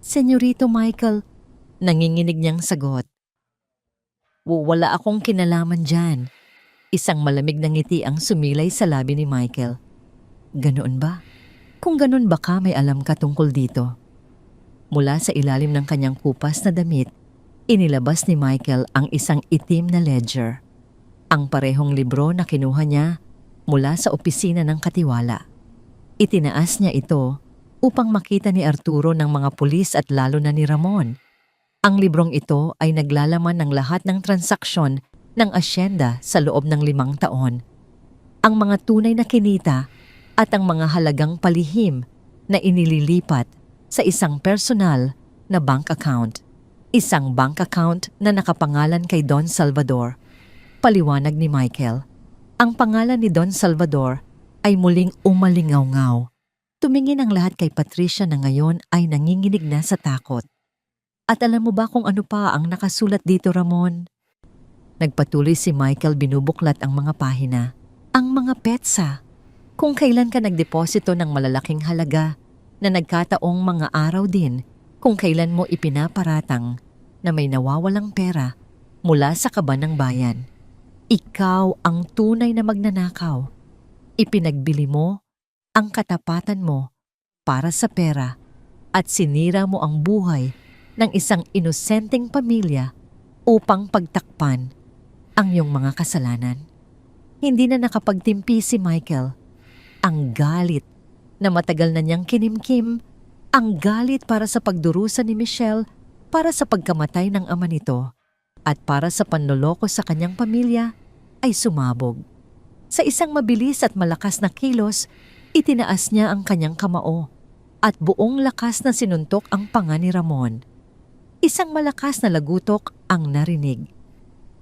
Senyorito Michael, nanginginig niyang sagot. Wala akong kinalaman dyan. Isang malamig na ngiti ang sumilay sa labi ni Michael. Ganoon ba? Kung ganoon baka may alam ka tungkol dito. Mula sa ilalim ng kanyang kupas na damit, inilabas ni Michael ang isang itim na ledger. Ang parehong libro na kinuha niya mula sa opisina ng katiwala. Itinaas niya ito upang makita ni Arturo ng mga pulis at lalo na ni Ramon. Ang librong ito ay naglalaman ng lahat ng transaksyon ng asyenda sa loob ng 5 taon. Ang mga tunay na kinita at ang mga halagang palihim na inililipat sa isang personal na bank account. Isang bank account na nakapangalan kay Don Salvador. Paliwanag ni Michael. Ang pangalan ni Don Salvador ay muling umalingaw-ngaw. Tumingin ang lahat kay Patricia na ngayon ay nanginginig na sa takot. At alam mo ba kung ano pa ang nakasulat dito, Ramon? Nagpatuloy si Michael, binubuklat ang mga pahina. Ang mga petsa. Kung kailan ka nagdeposito ng malalaking halaga na nagkataong mga araw din kung kailan mo ipinaparatang na may nawawalang pera mula sa kaban ng bayan. Ikaw ang tunay na magnanakaw. Ipinagbili mo ang katapatan mo para sa pera at sinira mo ang buhay ng isang inosenteng pamilya upang pagtakpan ang iyong mga kasalanan. Hindi na nakapagtimpi si Michael. Ang galit na matagal na niyang kinimkim, ang galit para sa pagdurusa ni Michelle, para sa pagkamatay ng ama nito, at para sa panloloko sa kanyang pamilya, ay sumabog. Sa isang mabilis at malakas na kilos, itinaas niya ang kanyang kamao at buong lakas na sinuntok ang panga ni Ramon. Isang malakas na lagutok ang narinig.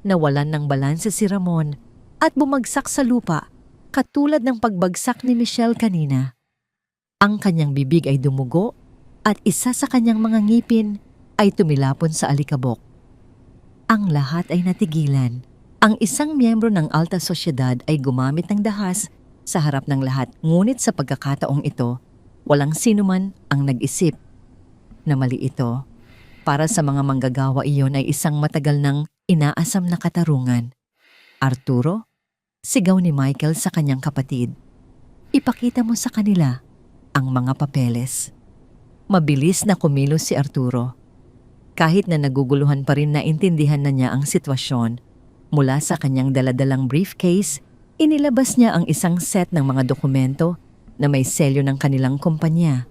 Nawalan ng balanse si Ramon at bumagsak sa lupa katulad ng pagbagsak ni Michelle kanina. Ang kanyang bibig ay dumugo at isa sa kanyang mga ngipin ay tumilapon sa alikabok. Ang lahat ay natigilan. Ang isang miyembro ng alta sosyedad ay gumamit ng dahas sa harap ng lahat, ngunit sa pagkakataong ito, walang sinuman ang nag-isip na mali ito. Para sa mga manggagawa, iyon ay isang matagal ng inaasam na katarungan. Arturo, sigaw ni Michael sa kanyang kapatid. Ipakita mo sa kanila ang mga papeles. Mabilis na kumilos si Arturo. Kahit na naguguluhan pa rin, naintindihan na niya ang sitwasyon. Mula sa kanyang daladalang briefcase, inilabas niya ang isang set ng mga dokumento na may selyo ng kanilang kumpanya.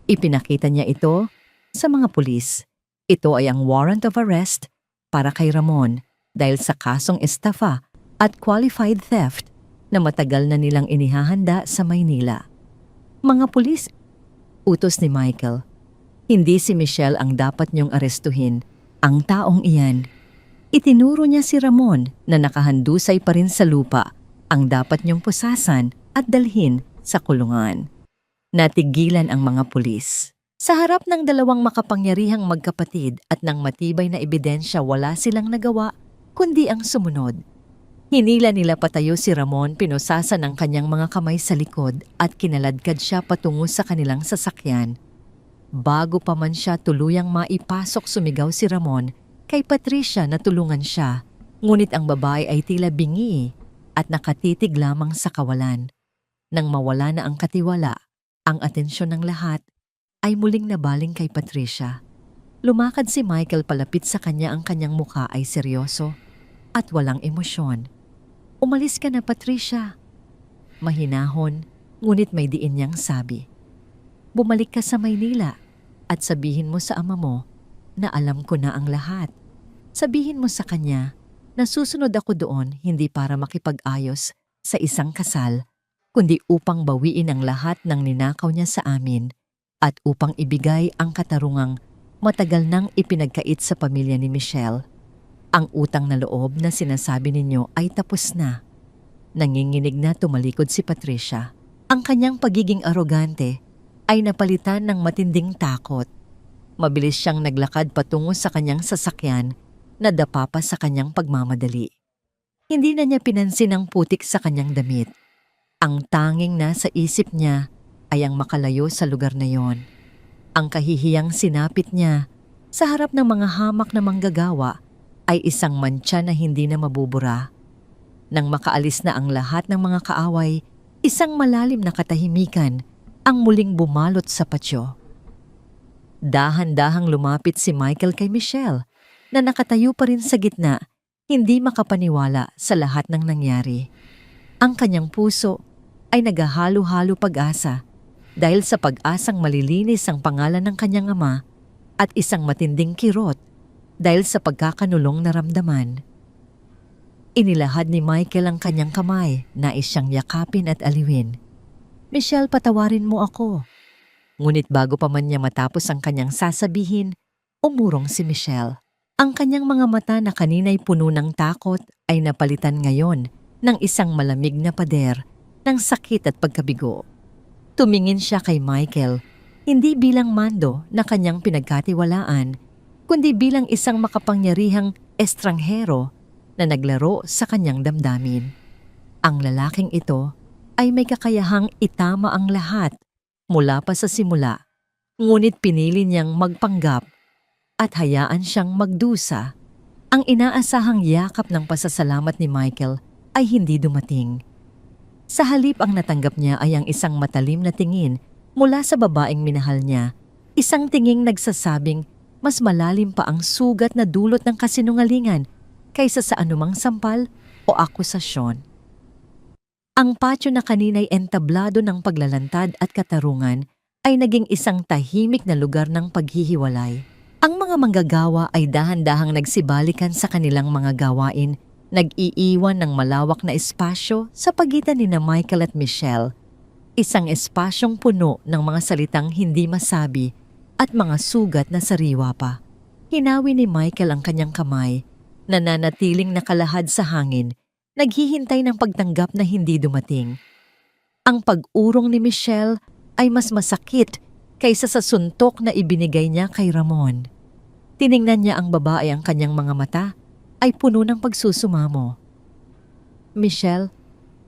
Ipinakita niya ito sa mga pulis. Ito ay ang warrant of arrest para kay Ramon dahil sa kasong estafa at qualified theft na matagal na nilang inihahanda sa Maynila. Mga pulis, utos ni Michael. Hindi si Michelle ang dapat niyong arestuhin. Ang taong iyan. Itinuro niya si Ramon na nakahandusay pa rin sa lupa ang dapat niyong pusasan at dalhin sa kulungan. Natigilan ang mga pulis. Sa harap ng dalawang makapangyarihang magkapatid at ng matibay na ebidensya, wala silang nagawa kundi ang sumunod. Hinila nila patayo si Ramon, pinusasan ang kanyang mga kamay sa likod at kinaladkad siya patungo sa kanilang sasakyan. Bago pa man siya tuluyang maipasok, sumigaw si Ramon kay Patricia na tulungan siya, ngunit ang babae ay tila bingi at nakatitig lamang sa kawalan. Nang mawala na ang katiwala, ang atensyon ng lahat ay muling nabaling kay Patricia. Lumakad si Michael palapit sa kanya, ang kanyang mukha ay seryoso at walang emosyon. Umalis ka na, Patricia. Mahinahon, ngunit may diin niyang sabi. Bumalik ka sa Maynila at sabihin mo sa ama mo na alam ko na ang lahat. Sabihin mo sa kanya Nasusunod ako doon hindi para makipag-ayos sa isang kasal, kundi upang bawiin ang lahat ng ninakaw niya sa amin at upang ibigay ang katarungang matagal nang ipinagkait sa pamilya ni Michelle. Ang utang na loob na sinasabi ninyo ay tapos na. Nanginginig na tumalikod si Patricia. Ang kanyang pagiging arogante ay napalitan ng matinding takot. Mabilis siyang naglakad patungo sa kanyang sasakyan na dapa pa sa kanyang pagmamadali. Hindi na niya pinansin ang putik sa kanyang damit. Ang tanging nasa isip niya ay ang makalayo sa lugar na yon. Ang kahihiyang sinapit niya sa harap ng mga hamak na manggagawa ay isang mantsa na hindi na mabubura. Nang makaalis na ang lahat ng mga kaaway, isang malalim na katahimikan ang muling bumalot sa patio. Dahan-dahang lumapit si Michael kay Michelle na nakatayo pa rin sa gitna, hindi makapaniwala sa lahat ng nangyari. Ang kanyang puso ay naghahalo-halo pag-asa dahil sa pag-asang malilinis ang pangalan ng kanyang ama at isang matinding kirot dahil sa pagkakanulong na ramdaman. Inilahad ni Michael ang kanyang kamay, nais siyang yakapin at aliwin. "Michelle, patawarin mo ako." Ngunit bago pa man niya matapos ang kanyang sasabihin, umurong si Michelle. Ang kanyang mga mata na kanina'y puno ng takot ay napalitan ngayon ng isang malamig na pader ng sakit at pagkabigo. Tumingin siya kay Michael, hindi bilang mando na kanyang pinagkatiwalaan, kundi bilang isang makapangyarihang estranghero na naglaro sa kanyang damdamin. Ang lalaking ito ay may kakayahang itama ang lahat mula pa sa simula, ngunit pinili niyang magpanggap at hayaan siyang magdusa. Ang inaasahang yakap ng pasasalamat ni Michael ay hindi dumating. Sa halip ang natanggap niya ay ang isang matalim na tingin mula sa babaeng minahal niya, isang tinging nagsasabing mas malalim pa ang sugat na dulot ng kasinungalingan kaysa sa anumang sampal o akusasyon. Ang patio na kanina'y entablado ng paglalantad at katarungan ay naging isang tahimik na lugar ng paghihiwalay. Ang mga manggagawa ay dahan-dahang nagsibalikan sa kanilang mga gawain, nag-iiwan ng malawak na espasyo sa pagitan ni Michael at Michelle. Isang espasyong puno ng mga salitang hindi masabi at mga sugat na sariwa pa. Hinawi ni Michael ang kanyang kamay, nananatiling nakalahad sa hangin, naghihintay ng pagtanggap na hindi dumating. Ang pag-urong ni Michelle ay mas masakit kaysa sa suntok na ibinigay niya kay Ramon. Tiningnan niya ang babae, ang kanyang mga mata ay puno ng pagsusumamo. "Michelle,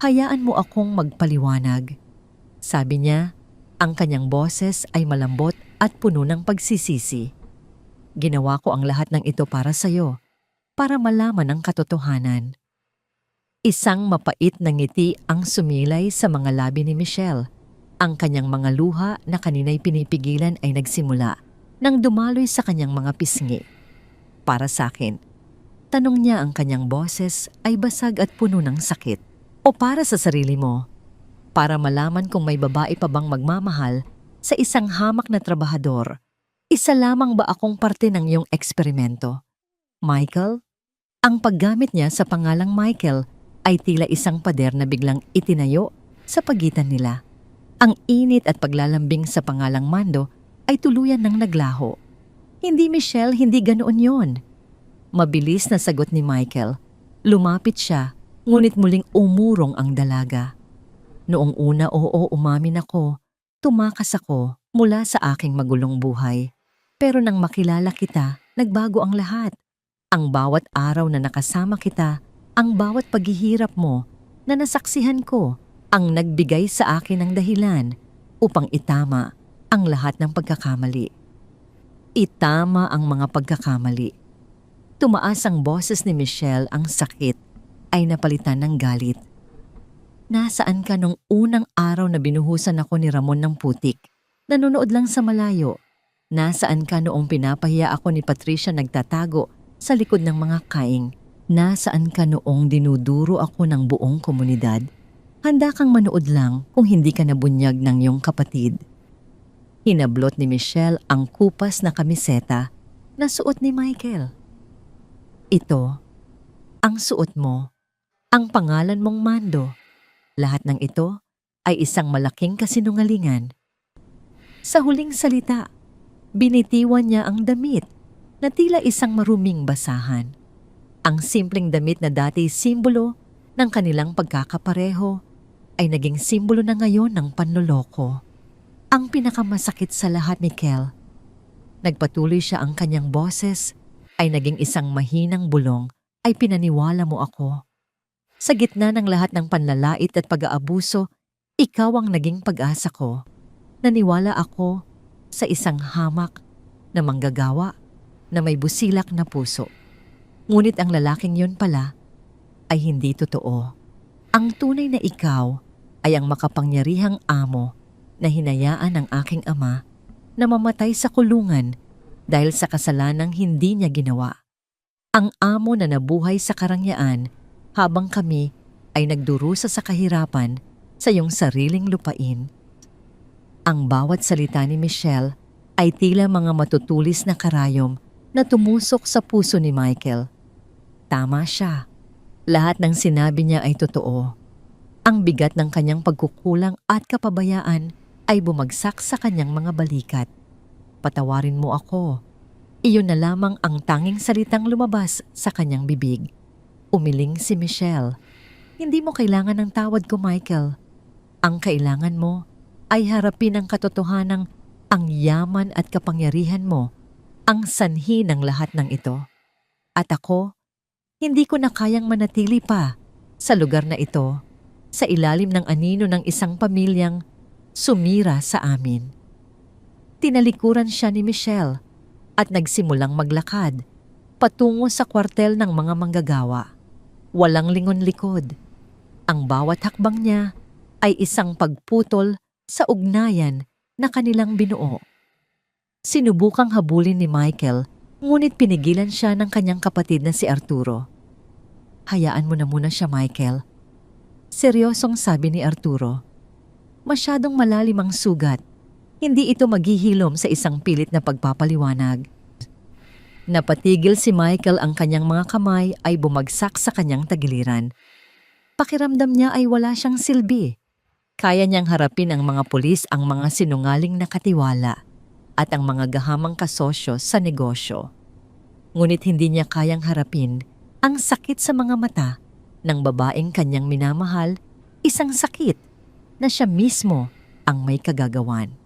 hayaan mo akong magpaliwanag." Sabi niya, ang kanyang boses ay malambot at puno ng pagsisisi. "Ginawa ko ang lahat ng ito para sa'yo, para malaman ang katotohanan." Isang mapait na ngiti ang sumilay sa mga labi ni Michelle. Ang kanyang mga luha na kanina'y pinipigilan ay nagsimula nang dumaloy sa kanyang mga pisngi. "Para sa akin," tanong niya, ang kanyang boses ay basag at puno ng sakit. "O para sa sarili mo? Para malaman kung may babae pa bang magmamahal sa isang hamak na trabahador? Isa lamang ba akong parte ng iyong eksperimento? Michael?" Ang paggamit niya sa pangalang Michael ay tila isang pader na biglang itinayo sa pagitan nila. Ang init at paglalambing sa pangalang Mando ay tuluyan ng naglaho. "Hindi, Michelle, hindi ganoon yon." Mabilis na sagot ni Michael. Lumapit siya, ngunit muling umurong ang dalaga. "Noong una, oo, umamin ako. Tumakas ako mula sa aking magulong buhay. Pero nang makilala kita, nagbago ang lahat. Ang bawat araw na nakasama kita, ang bawat paghihirap mo na nasaksihan ko, ang nagbigay sa akin ng dahilan upang itama ang lahat ng pagkakamali." Itama ang mga pagkakamali. Tumaas ang boses ni Michelle, ang sakit ay napalitan ng galit. "Nasaan ka nung unang araw na binuhusan ako ni Ramon ng putik? Nanonood lang sa malayo. Nasaan ka noong pinapahiya ako ni Patricia nagtatago sa likod ng mga kaing? Nasaan ka noong dinuduro ako ng buong komunidad? Handa kang manood lang kung hindi ka nabunyag ng iyong kapatid." Hinablot ni Michelle ang kupas na kamiseta na suot ni Michael. "Ito ang suot mo, ang pangalan mong Mando. Lahat ng ito ay isang malaking kasinungalingan. Sa huling salita, binitiwan niya ang damit na tila isang maruming basahan. Ang simpleng damit na dati simbolo ng kanilang pagkakapareho ay naging simbolo na ngayon ng panloloko. Ang pinakamasakit sa lahat, Mikel, nagpatuloy siya ang kanyang boses ay naging isang mahinang bulong ay pinaniwala mo ako. Sa gitna ng lahat ng panlalait at pag-aabuso, ikaw ang naging pag-asa ko. Naniwala ako sa isang hamak na manggagawa na may busilak na puso. Ngunit ang lalaking yun pala ay hindi totoo. Ang tunay na ikaw ay ang makapangyarihang amo na hinayaan ng aking ama na mamatay sa kulungan dahil sa kasalanang hindi niya ginawa. Ang amo na nabuhay sa karangyaan habang kami ay nagdurusa sa kahirapan sa iyong sariling lupain. Ang bawat salita ni Michelle ay tila mga matutulis na karayom na tumusok sa puso ni Michael. Tama siya. Lahat ng sinabi niya ay totoo. Ang bigat ng kanyang pagkukulang at kapabayaan ay bumagsak sa kanyang mga balikat. Patawarin mo ako. Iyon na lamang ang tanging salitang lumabas sa kanyang bibig. Umiling si Michelle. Hindi mo kailangan ng tawad ko, Michael. Ang kailangan mo ay harapin ang katotohanang ang yaman at kapangyarihan mo ang sanhi ng lahat ng ito. At ako, hindi ko na kayang manatili pa sa lugar na ito, sa ilalim ng anino ng isang pamilyang sumira sa amin. Tinalikuran siya ni Michelle at nagsimulang maglakad patungo sa kwartel ng mga manggagawa. Walang lingon-likod. Ang bawat hakbang niya ay isang pagputol sa ugnayan na kanilang binuo. Sinubukang habulin ni Michael, ngunit pinigilan siya ng kanyang kapatid na si Arturo. Hayaan mo na muna siya, Michael. Seryosong sabi ni Arturo. Masyadong malalim ang sugat. Hindi ito maghihilom sa isang pilit na pagpapaliwanag. Napatigil si Michael, ang kanyang mga kamay ay bumagsak sa kanyang tagiliran. Pakiramdam niya ay wala siyang silbi. Kaya niyang harapin ang mga pulis, ang mga sinungaling na katiwala, at ang mga gahamang kasosyo sa negosyo. Ngunit hindi niya kayang harapin ang sakit sa mga mata ng babaeng kanyang minamahal, isang sakit na siya mismo ang may kagagawan.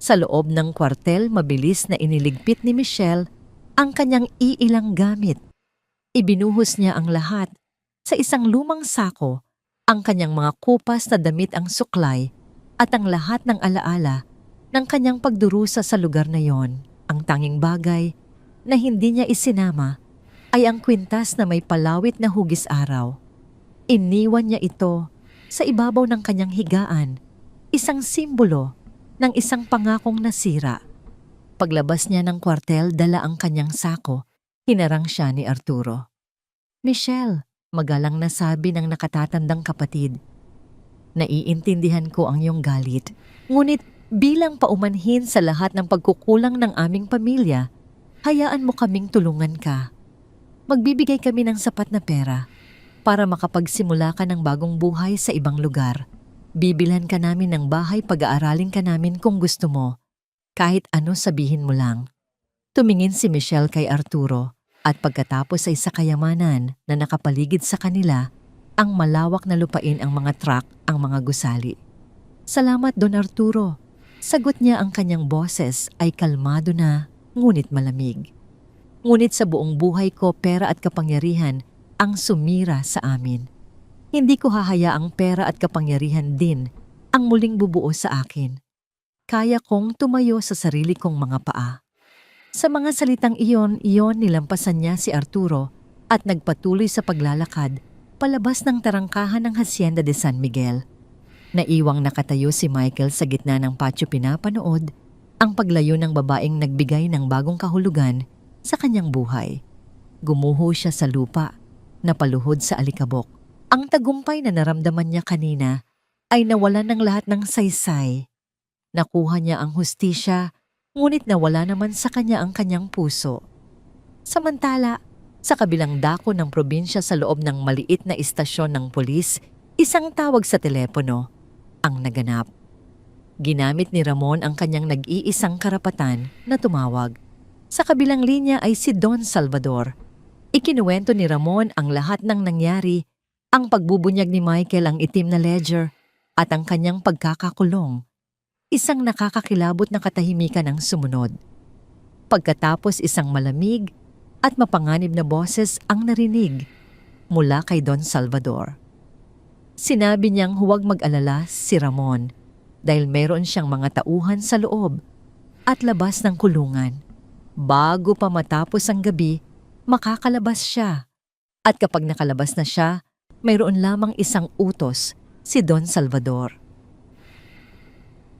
Sa loob ng kwartel, mabilis na iniligpit ni Michelle ang kanyang iilang gamit. Ibinuhos niya ang lahat sa isang lumang sako, ang kanyang mga kupas na damit, ang suklay at ang lahat ng alaala ng kanyang pagdurusa sa lugar na yon. Ang tanging bagay na hindi niya isinama ay ang kwintas na may palawit na hugis araw. Iniwan niya ito sa ibabaw ng kanyang higaan, isang simbolo ng isang pangakong nasira. Paglabas niya ng kwartel, dala ang kanyang sako, hinarang siya ni Arturo. Michelle, magalang na sabi ng nakatatandang kapatid. Naiintindihan ko ang iyong galit, ngunit bilang paumanhin sa lahat ng pagkukulang ng aming pamilya, hayaan mo kaming tulungan ka. Magbibigay kami ng sapat na pera para makapagsimula ka ng bagong buhay sa ibang lugar. Bibilhan ka namin ng bahay, pag-aaralin ka namin kung gusto mo. Kahit ano sabihin mo lang. Tumingin si Michelle kay Arturo at pagkatapos ay sa kayamanan na nakapaligid sa kanila, ang malawak na lupain, ang mga truck, ang mga gusali. Salamat, Don Arturo. Sagot niya, ang kanyang boses ay kalmado na, ngunit malamig. Ngunit sa buong buhay ko, pera at kapangyarihan ang sumira sa amin. Hindi ko hahayaang pera at kapangyarihan din ang muling bubuo sa akin. Kaya kong tumayo sa sarili kong mga paa. Sa mga salitang iyon nilampasan niya si Arturo at nagpatuloy sa paglalakad palabas ng tarangkahan ng Hacienda de San Miguel. Naiwang nakatayo si Michael sa gitna ng patio, pinapanood ang paglayo ng babaeng nagbigay ng bagong kahulugan sa kanyang buhay. Gumuho siya sa lupa, napaluhod sa alikabok. Ang tagumpay na naramdaman niya kanina ay nawalan ng lahat ng saysay. Nakuha niya ang hustisya, ngunit nawala naman sa kanya ang kanyang puso. Samantala, Sa kabilang dako ng probinsya sa loob ng maliit na istasyon ng pulis, isang tawag sa telepono ang naganap. Ginamit ni Ramon ang kanyang nag-iisang karapatan na tumawag. Sa kabilang linya ay si Don Salvador. Ikinuwento ni Ramon ang lahat ng nangyari, ang pagbubunyag ni Michael ang itim na ledger at ang kanyang pagkakakulong. Isang nakakakilabot na katahimikan ang sumunod. Pagkatapos isang malamig at mapanganib na boses ang narinig mula kay Don Salvador. Sinabi niyang huwag mag-alala si Ramon dahil meron siyang mga tauhan sa loob at labas ng kulungan. Bago pa matapos ang gabi, makakalabas siya. At kapag nakalabas na siya, mayroon lamang isang utos, si Don Salvador.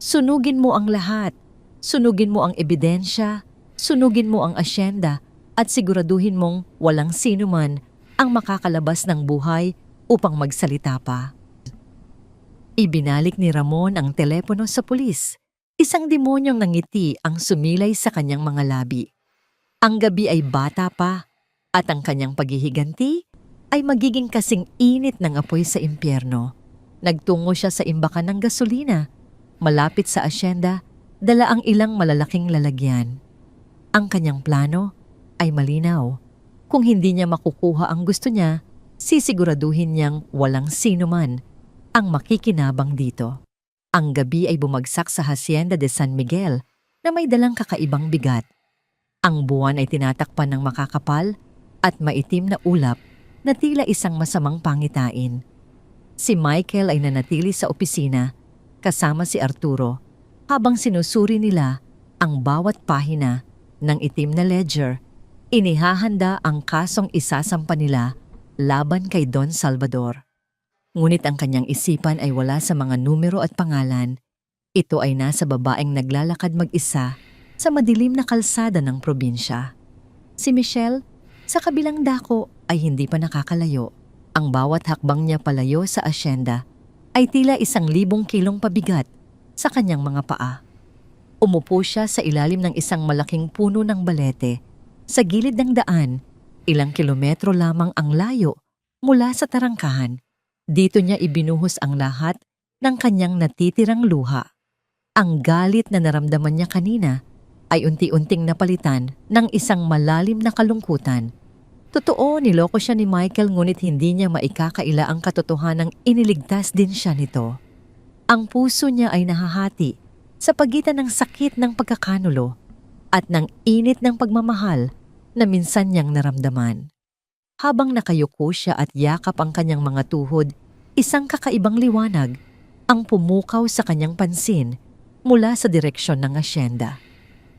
Sunugin mo ang lahat. Sunugin mo ang ebidensya, sunugin mo ang asyenda, at siguraduhin mong walang sino man ang makakalabas ng buhay upang magsalita pa. Ibinalik ni Ramon ang telepono sa pulis. Isang demonyong nangiti ang sumilay sa kanyang mga labi. Ang gabi ay bata pa at ang kanyang paghihiganti ay magiging kasing init ng apoy sa impyerno. Nagtungo siya sa imbakan ng gasolina. Malapit sa asyenda, dala ang ilang malalaking lalagyan. Ang kanyang plano ay malinaw. Kung hindi niya makukuha ang gusto niya, sisiguraduhin niyang walang sino man ang makikinabang dito. Ang gabi ay bumagsak sa Hacienda de San Miguel na may dalang kakaibang bigat. Ang buwan ay tinatakpan ng makakapal at maitim na ulap na tila isang masamang pangitain. Si Michael ay nanatili sa opisina kasama si Arturo habang sinusuri nila ang bawat pahina ng itim na ledger. Inihahanda ang kasong isasampa nila laban kay Don Salvador. Ngunit ang kanyang isipan ay wala sa mga numero at pangalan. Ito ay nasa babaeng naglalakad mag-isa sa madilim na kalsada ng probinsya. Si Michelle, sa kabilang dako, ay hindi pa nakakalayo. Ang bawat hakbang niya palayo sa asyenda ay tila 1,000 kilong pabigat sa kanyang mga paa. Umupo siya sa ilalim ng isang malaking puno ng balete. Sa gilid ng daan, ilang kilometro lamang ang layo mula sa tarangkahan. Dito niya ibinuhos ang lahat ng kanyang natitirang luha. Ang galit na naramdaman niya kanina ay unti-unting napalitan ng isang malalim na kalungkutan. Totoo, niloko siya ni Michael ngunit hindi niya maikakaila ang katotohanang iniligtas din siya nito. Ang puso niya ay nahahati sa pagitan ng sakit ng pagkakanulo at ng init ng pagmamahal na minsan niyang naramdaman. Habang nakayuko siya at yakap ang kanyang mga tuhod, isang kakaibang liwanag ang pumukaw sa kanyang pansin mula sa direksyon ng asyenda.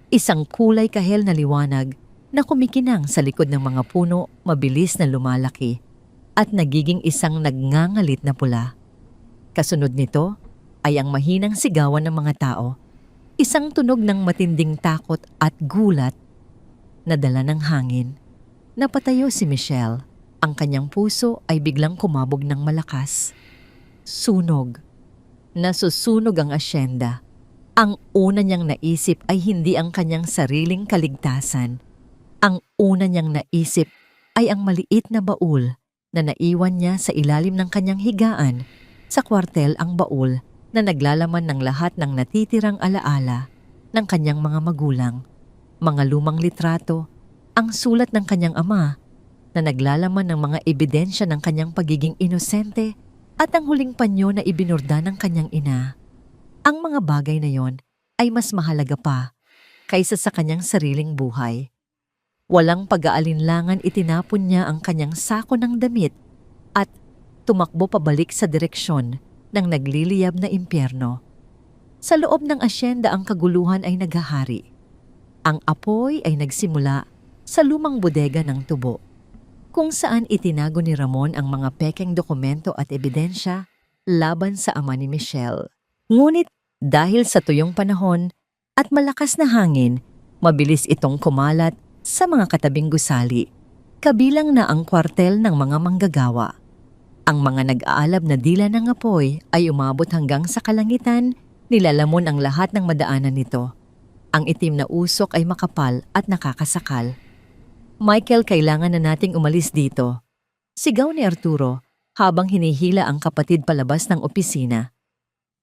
Isang kulay kahel na liwanag na kumikinang sa likod ng mga puno, mabilis na lumalaki at nagiging isang nagngangalit na pula. Kasunod nito ay ang mahinang sigawan ng mga tao, isang tunog ng matinding takot at gulat na dala ng hangin. Napatayo si Michelle. Ang kanyang puso ay biglang kumabog ng malakas. Sunog. Nasusunog ang asyenda. Ang una niyang naisip ay hindi ang kanyang sariling kaligtasan. Ang una niyang naisip ay ang maliit na baul na naiwan niya sa ilalim ng kanyang higaan. Sa kwartel ang baul na naglalaman ng lahat ng natitirang alaala ng kanyang mga magulang. Mga lumang litrato, ang sulat ng kanyang ama na naglalaman ng mga ebidensya ng kanyang pagiging inosente at ang huling panyo na ibinurda ng kanyang ina. Ang mga bagay na yon ay mas mahalaga pa kaysa sa kanyang sariling buhay. Walang pag-aalinlangan itinapon niya ang kanyang sako ng damit at tumakbo pabalik sa direksyon ng nagliliyab na impyerno. Sa loob ng asyenda ang kaguluhan ay naghahari. Ang apoy ay nagsimula sa lumang bodega ng tubo, kung saan itinago ni Ramon ang mga pekeng dokumento at ebidensya laban sa ama ni Michelle. Ngunit dahil sa tuyong panahon at malakas na hangin, mabilis itong kumalat sa mga katabing gusali, kabilang na ang kwartel ng mga manggagawa. Ang mga nag-aalab na dila ng apoy ay umabot hanggang sa kalangitan, nilalamon ang lahat ng madaanan nito. Ang itim na usok ay makapal at nakakasakal. Michael, kailangan na nating umalis dito. Sigaw ni Arturo habang hinihila ang kapatid palabas ng opisina.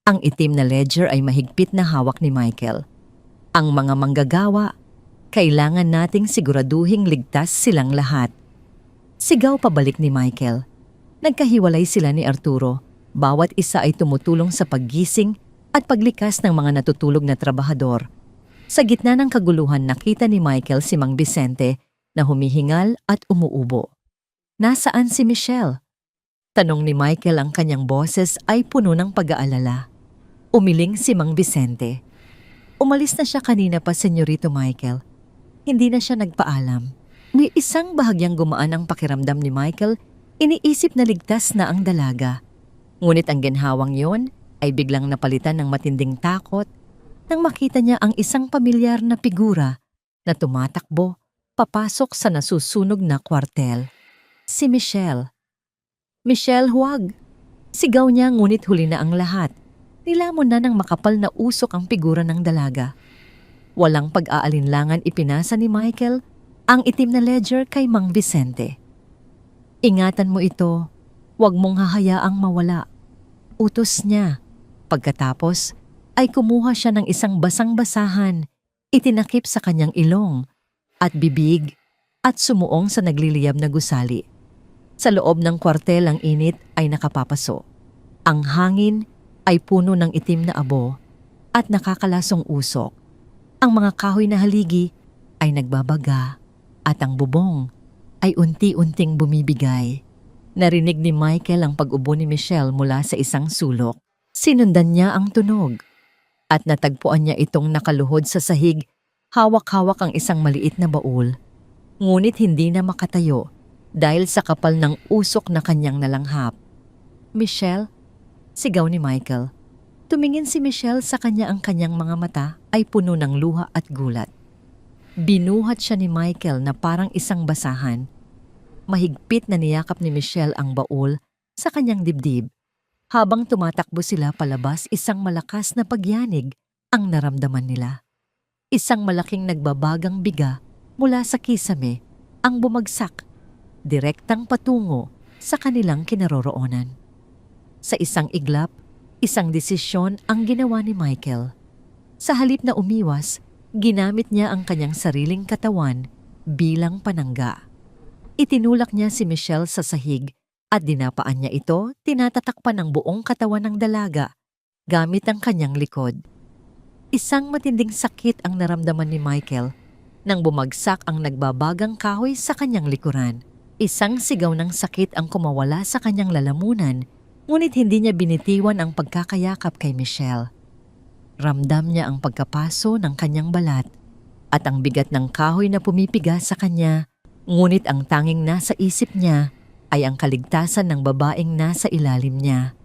Ang itim na ledger ay mahigpit na hawak ni Michael. Ang mga manggagawa, kailangan nating siguraduhing ligtas silang lahat. Sigaw pabalik ni Michael. Nagkahiwalay sila ni Arturo. Bawat isa ay tumutulong sa paggising at paglikas ng mga natutulog na trabahador. Sa gitna ng kaguluhan, nakita ni Michael si Mang Vicente na humihingal at umuubo. Nasaan si Michelle? Tanong ni Michael. Ang kanyang boses ay puno ng pag-aalala. Umiling si Mang Vicente. Umalis na siya kanina pa, Senyorito Michael. Hindi na siya nagpaalam. May isang bahagyang gumaan ang pakiramdam ni Michael. Iniisip na ligtas na ang dalaga. Ngunit ang ginhawang yon ay biglang napalitan ng matinding takot nang makita niya ang isang pamilyar na figura na tumatakbo papasok sa nasusunog na kwartel. Si Michelle. Michelle, huwag! Sigaw niya, ngunit huli na ang lahat. Nilamon na ng makapal na usok ang figura ng dalaga. Walang pag-aalinlangan ipinasa ni Michael ang itim na ledger kay Mang Vicente. Ingatan mo ito, huwag mong hahayaang mawala. Utos niya. Pagkatapos ay kumuha siya ng isang basang-basahan, itinakip sa kanyang ilong at bibig at sumuong sa nagliliyab na gusali. Sa loob ng kwartel ang init ay nakapapaso. Ang hangin ay puno ng itim na abo at nakakalasong usok. Ang mga kahoy na haligi ay nagbabaga at ang bubong ay unti-unting bumibigay. Narinig ni Michael ang pag-ubo ni Michelle mula sa isang sulok. Sinundan niya ang tunog at natagpuan niya itong nakaluhod sa sahig, hawak-hawak ang isang maliit na baul. Ngunit hindi na makatayo dahil sa kapal ng usok na kanyang nalanghap. Michelle? Sigaw ni Michael. Tumingin si Michelle sa kanya, ang kanyang mga mata ay puno ng luha at gulat. Binuhat siya ni Michael na parang isang basahan. Mahigpit na niyakap ni Michelle ang baul sa kanyang dibdib. Habang tumatakbo sila palabas, isang malakas na pagyanig ang naramdaman nila. Isang malaking nagbabagang biga mula sa kisame ang bumagsak, direktang patungo sa kanilang kinaroroonan. Sa isang iglap, isang desisyon ang ginawa ni Michael. Sa halip na umiwas, ginamit niya ang kanyang sariling katawan bilang panangga. Itinulak niya si Michelle sa sahig at dinapaan niya ito, tinatatakpan ng buong katawan ng dalaga gamit ang kanyang likod. Isang matinding sakit ang naramdaman ni Michael nang bumagsak ang nagbabagang kahoy sa kanyang likuran. Isang sigaw ng sakit ang kumawala sa kanyang lalamunan, ngunit hindi niya binitiwan ang pagkakayakap kay Michelle. Ramdam niya ang pagkapaso ng kanyang balat at ang bigat ng kahoy na pumipiga sa kanya, ngunit ang tanging nasa isip niya ay ang kaligtasan ng babaeng nasa ilalim niya.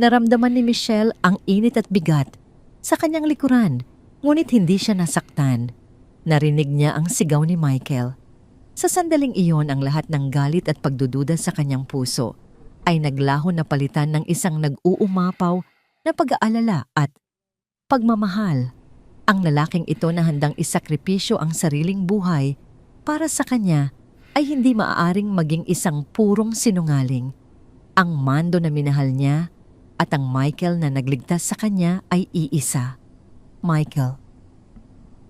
Naramdaman ni Michelle ang init at bigat sa kanyang likuran, ngunit hindi siya nasaktan. Narinig niya ang sigaw ni Michael. Sa sandaling iyon, ang lahat ng galit at pagdududa sa kanyang puso ay naglaho na palitan ng isang nag-uumapaw na pag-aalala at pagmamahal. Ang lalaking ito na handang isakripisyo ang sariling buhay para sa kanya ay hindi maaaring maging isang purong sinungaling. Ang Mando na minahal niya at ang Michael na nagligtas sa kanya ay iisa. Michael.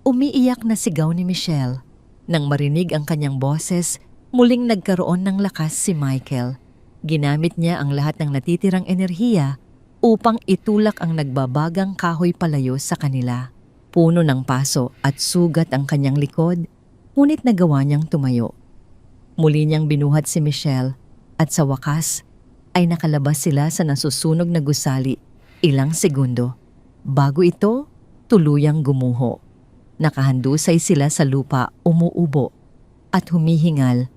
Umiiyak na sigaw ni Michelle. Nang marinig ang kanyang boses, muling nagkaroon ng lakas si Michael. Ginamit niya ang lahat ng natitirang enerhiya upang itulak ang nagbabagang kahoy palayo sa kanila. Puno ng paso at sugat ang kanyang likod, ngunit nagawa niyang tumayo. Muli niyang binuhat si Michelle at sa wakas ay nakalabas sila sa nasusunog na gusali ilang segundo. Bago ito, tuluyang gumuho. Nakahandusay sila sa lupa, umuubo at humihingal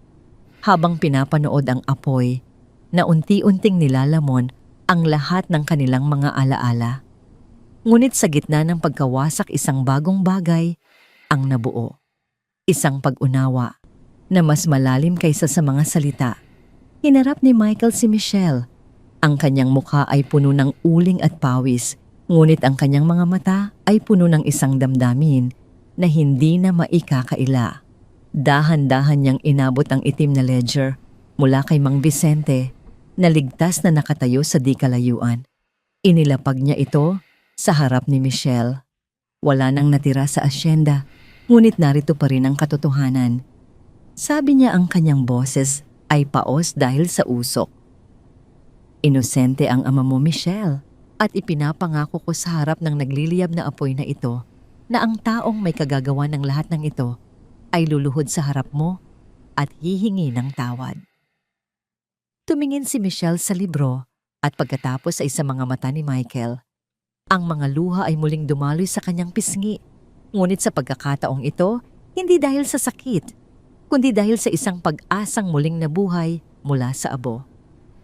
habang pinapanood ang apoy na unti-unting nilalamon ang lahat ng kanilang mga alaala. Ngunit sa gitna ng pagkawasak, isang bagong bagay ang nabuo. Isang pag-unawa na mas malalim kaysa sa mga salita. Hinarap ni Michael si Michelle. Ang kanyang mukha ay puno ng uling at pawis, ngunit ang kanyang mga mata ay puno ng isang damdamin na hindi na maikakaila. Dahan-dahan niyang inabot ang itim na ledger mula kay Mang Vicente na ligtas na nakatayo sa di kalayuan. Inilapag niya ito sa harap ni Michelle. Wala nang natira sa asyenda, ngunit narito pa rin ang katotohanan. Sabi niya ang kanyang boses ay paos dahil sa usok. Inosente ang ama mo, Michelle, at ipinapangako ko sa harap ng nagliliyab na apoy na ito na ang taong may kagagawa ng lahat ng ito ay luluhod sa harap mo at hihingi ng tawad. Tumingin si Michelle sa libro at pagkatapos ay sa mga mata ni Michael. Ang mga luha ay muling dumaloy sa kanyang pisngi. Ngunit sa pagkakataong ito, hindi dahil sa sakit, kundi dahil sa isang pag-asang muling nabuhay mula sa abo.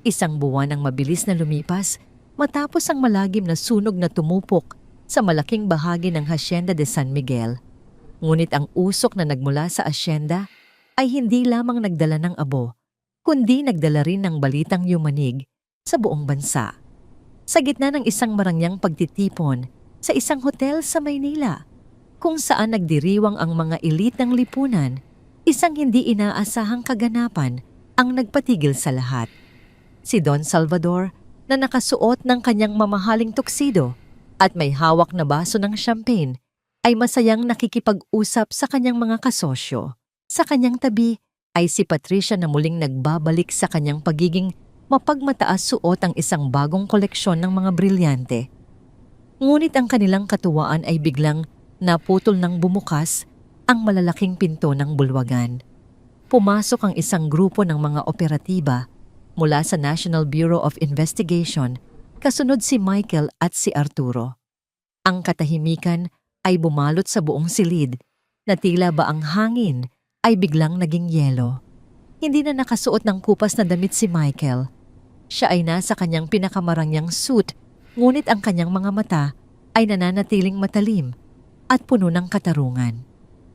Isang buwan ang mabilis na lumipas matapos ang malagim na sunog na tumupok sa malaking bahagi ng Hacienda de San Miguel. Ngunit ang usok na nagmula sa asyenda ay hindi lamang nagdala ng abo, kundi nagdala rin ng balitang yumanig sa buong bansa. Sa gitna ng isang marangyang pagtitipon sa isang hotel sa Maynila, kung saan nagdiriwang ang mga elite ng lipunan, isang hindi inaasahang kaganapan ang nagpatigil sa lahat. Si Don Salvador na nakasuot ng kanyang mamahaling tuxedo at may hawak na baso ng champagne ay masayang nakikipag-usap sa kanyang mga kasosyo. Sa kanyang tabi ay si Patricia na muling nagbabalik sa kanyang pagiging mapagmataas suot ang isang bagong koleksyon ng mga brilyante. Ngunit ang kanilang katuwaan ay biglang naputol ng bumukas ang malalaking pinto ng bulwagan. Pumasok ang isang grupo ng mga operatiba mula sa National Bureau of Investigation, kasunod si Michael at si Arturo. Ang katahimikan ay bumalot sa buong silid na tila ba ang hangin ay biglang naging yelo. Hindi na nakasuot ng kupas na damit si Michael. Siya ay nasa kanyang pinakamarangyang suit, ngunit ang kanyang mga mata ay nananatiling matalim at puno ng katarungan.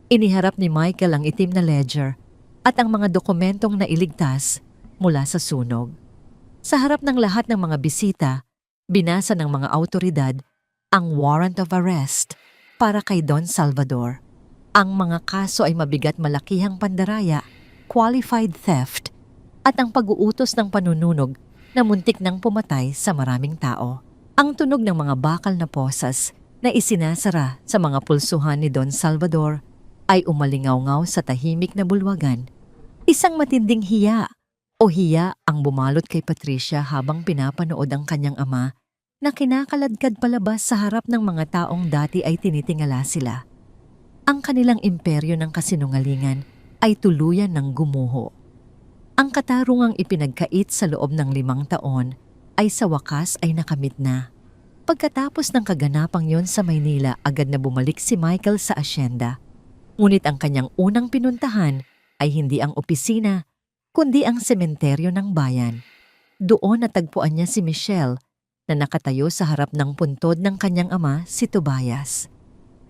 Iniharap ni Michael ang itim na ledger at ang mga dokumentong nailigtas mula sa sunog. Sa harap ng lahat ng mga bisita, binasa ng mga awtoridad ang warrant of arrest para kay Don Salvador. Ang mga kaso ay mabigat malakihang pandaraya, qualified theft, at ang pag-uutos ng panununog na muntik nang pumatay sa maraming tao. Ang tunog ng mga bakal na posas na isinasara sa mga pulsuhan ni Don Salvador ay umalingaw-ngaw sa tahimik na bulwagan. Isang matinding hiya ang bumalot kay Patricia habang pinapanood ang kanyang ama na kinakaladkad palabas sa harap ng mga taong dati ay tinitingala sila. Ang kanilang imperyo ng kasinungalingan ay tuluyan ng gumuho. Ang katarungang ipinagkait sa loob ng 5 taon ay sa wakas ay nakamit na. Pagkatapos ng kaganapang yon sa Maynila, agad na bumalik si Michael sa asyenda. Ngunit ang kanyang unang pinuntahan ay hindi ang opisina, kundi ang sementeryo ng bayan. Doon natagpuan niya si Michelle na nakatayo sa harap ng puntod ng kanyang ama, si Tobias.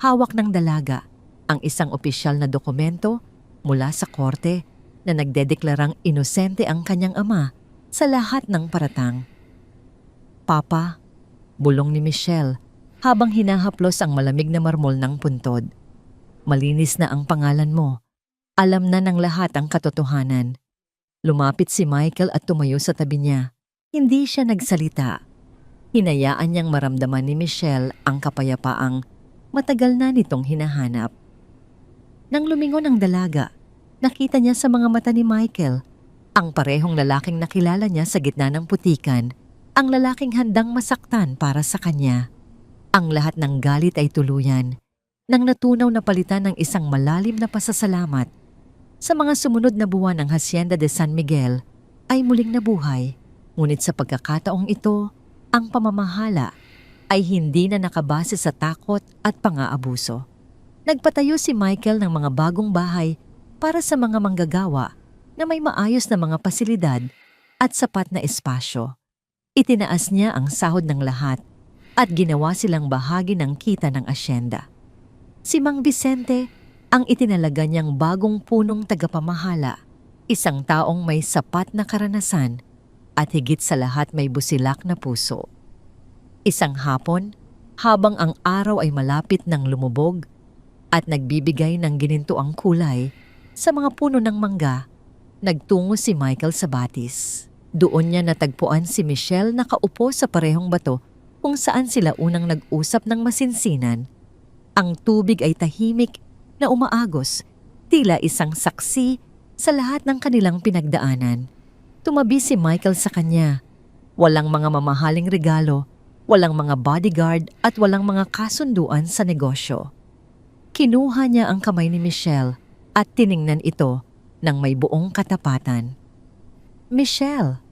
Hawak ng dalaga ang isang opisyal na dokumento mula sa korte na nagdedeklarang inosente ang kanyang ama sa lahat ng paratang. Papa, bulong ni Michelle habang hinahaplos ang malamig na marmol ng puntod. Malinis na ang pangalan mo. Alam na ng lahat ang katotohanan. Lumapit si Michael at tumayo sa tabi niya. Hindi siya nagsalita. Hinayaan niyang maramdaman ni Michelle ang kapayapaang matagal na nitong hinahanap. Nang lumingon ang dalaga, nakita niya sa mga mata ni Michael ang parehong lalaking nakilala niya sa gitna ng putikan, ang lalaking handang masaktan para sa kanya. Ang lahat ng galit ay tuluyan nang natunaw na palitan ng isang malalim na pasasalamat. Sa mga sumunod na buwan ng Hacienda de San Miguel ay muling nabuhay, ngunit sa pagkakataong ito, ang pamamahala ay hindi na nakabase sa takot at pang-aabuso. Nagpatayo si Michael ng mga bagong bahay para sa mga manggagawa na may maayos na mga pasilidad at sapat na espasyo. Itinaas niya ang sahod ng lahat at ginawa silang bahagi ng kita ng asyenda. Si Mang Vicente ang itinalaga niyang bagong punong tagapamahala, isang taong may sapat na karanasan at higit sa lahat may busilak na puso. Isang hapon, habang ang araw ay malapit ng lumubog at nagbibigay ng ginintuang kulay sa mga puno ng mangga, nagtungo si Michael sa batis. Doon niya natagpuan si Michelle nakaupo sa parehong bato kung saan sila unang nag-usap ng masinsinan. Ang tubig ay tahimik na umaagos, tila isang saksi sa lahat ng kanilang pinagdaanan. Tumabi si Michael sa kanya. Walang mga mamahaling regalo, walang mga bodyguard at walang mga kasunduan sa negosyo. Kinuha niya ang kamay ni Michelle at tiningnan ito ng may buong katapatan. Michelle!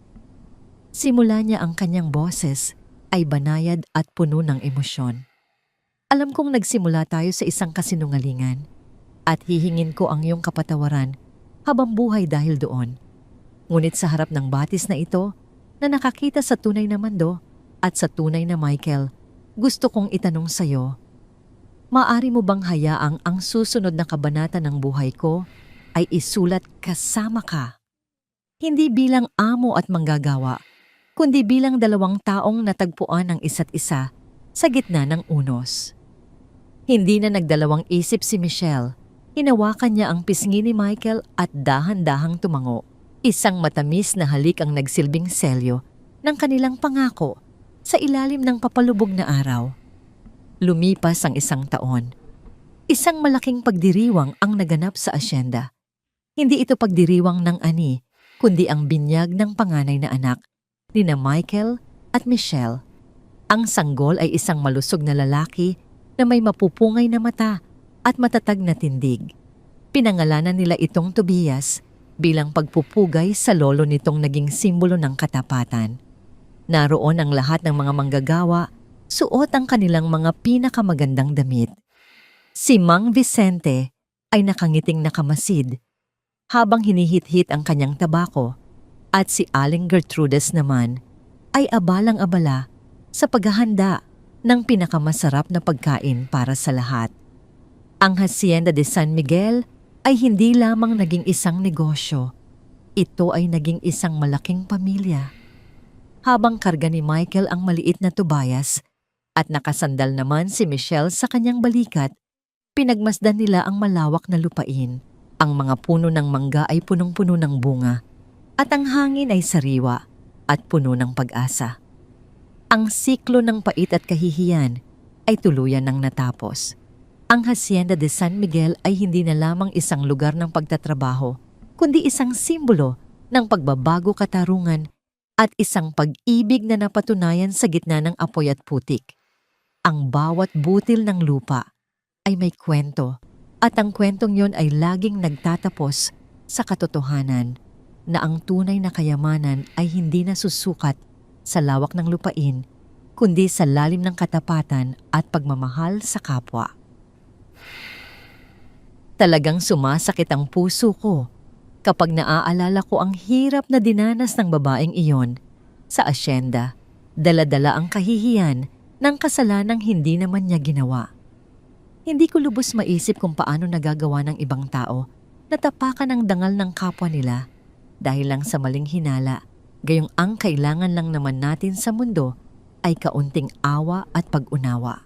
Simula niya ang kanyang boses ay banayad at puno ng emosyon. Alam kong nagsimula tayo sa isang kasinungalingan at hihingin ko ang iyong kapatawaran habang buhay dahil doon. Ngunit sa harap ng batis na ito na nakakita sa tunay na Mando at sa tunay na Michael, gusto kong itanong sa iyo, maaari mo bang hayaang ang susunod na kabanata ng buhay ko ay isulat kasama ka? Hindi bilang amo at manggagawa, kundi bilang dalawang taong natagpuan ng isa't isa sa gitna ng unos. Hindi na nagdalawang isip si Michelle. Hinawakan niya ang pisngi ni Michael at dahan-dahang tumango. Isang matamis na halik ang nagsilbing selyo ng kanilang pangako sa ilalim ng papalubog na araw. Lumipas ang isang taon. Isang malaking pagdiriwang ang naganap sa asyenda. Hindi ito pagdiriwang ng ani, kundi ang binyag ng panganay na anak nina Michael at Michelle. Ang sanggol ay isang malusog na lalaki na may mapupungay na mata at matatag na tindig. Pinangalanan nila itong Tobias bilang pagpupugay sa lolo nitong naging simbolo ng katapatan. Naroon ang lahat ng mga manggagawa, suot ang kanilang mga pinakamagandang damit. Si Mang Vicente ay nakangiting nakamasid habang hinihit-hit ang kanyang tabako at si Aling Gertrudes naman ay abalang-abala sa paghahanda ng pinakamasarap na pagkain para sa lahat. Ang Hacienda de San Miguel ay hindi lamang naging isang negosyo. Ito ay naging isang malaking pamilya. Habang karga ni Michael ang maliit na Tobias at nakasandal naman si Michelle sa kanyang balikat, pinagmasdan nila ang malawak na lupain. Ang mga puno ng mangga ay punong-puno ng bunga at ang hangin ay sariwa at puno ng pag-asa. Ang siklo ng pait at kahihiyan ay tuluyan ng natapos. Ang Hacienda de San Miguel ay hindi na lamang isang lugar ng pagtatrabaho, kundi isang simbolo ng pagbabago katarungan at isang pag-ibig na napatunayan sa gitna ng apoy at putik. Ang bawat butil ng lupa ay may kwento at ang kwentong yon ay laging nagtatapos sa katotohanan na ang tunay na kayamanan ay hindi nasusukat sa lawak ng lupain, kundi sa lalim ng katapatan at pagmamahal sa kapwa. Talagang sumasakit ang puso ko kapag naaalala ko ang hirap na dinanas ng babaeng iyon sa asyenda, dala-dala ang kahihiyan ng kasalanang hindi naman niya ginawa. Hindi ko lubos maisip kung paano nagagawa ng ibang tao na tapakan ang dangal ng kapwa nila dahil lang sa maling hinala, gayong ang kailangan lang naman natin sa mundo ay kaunting awa at pag-unawa.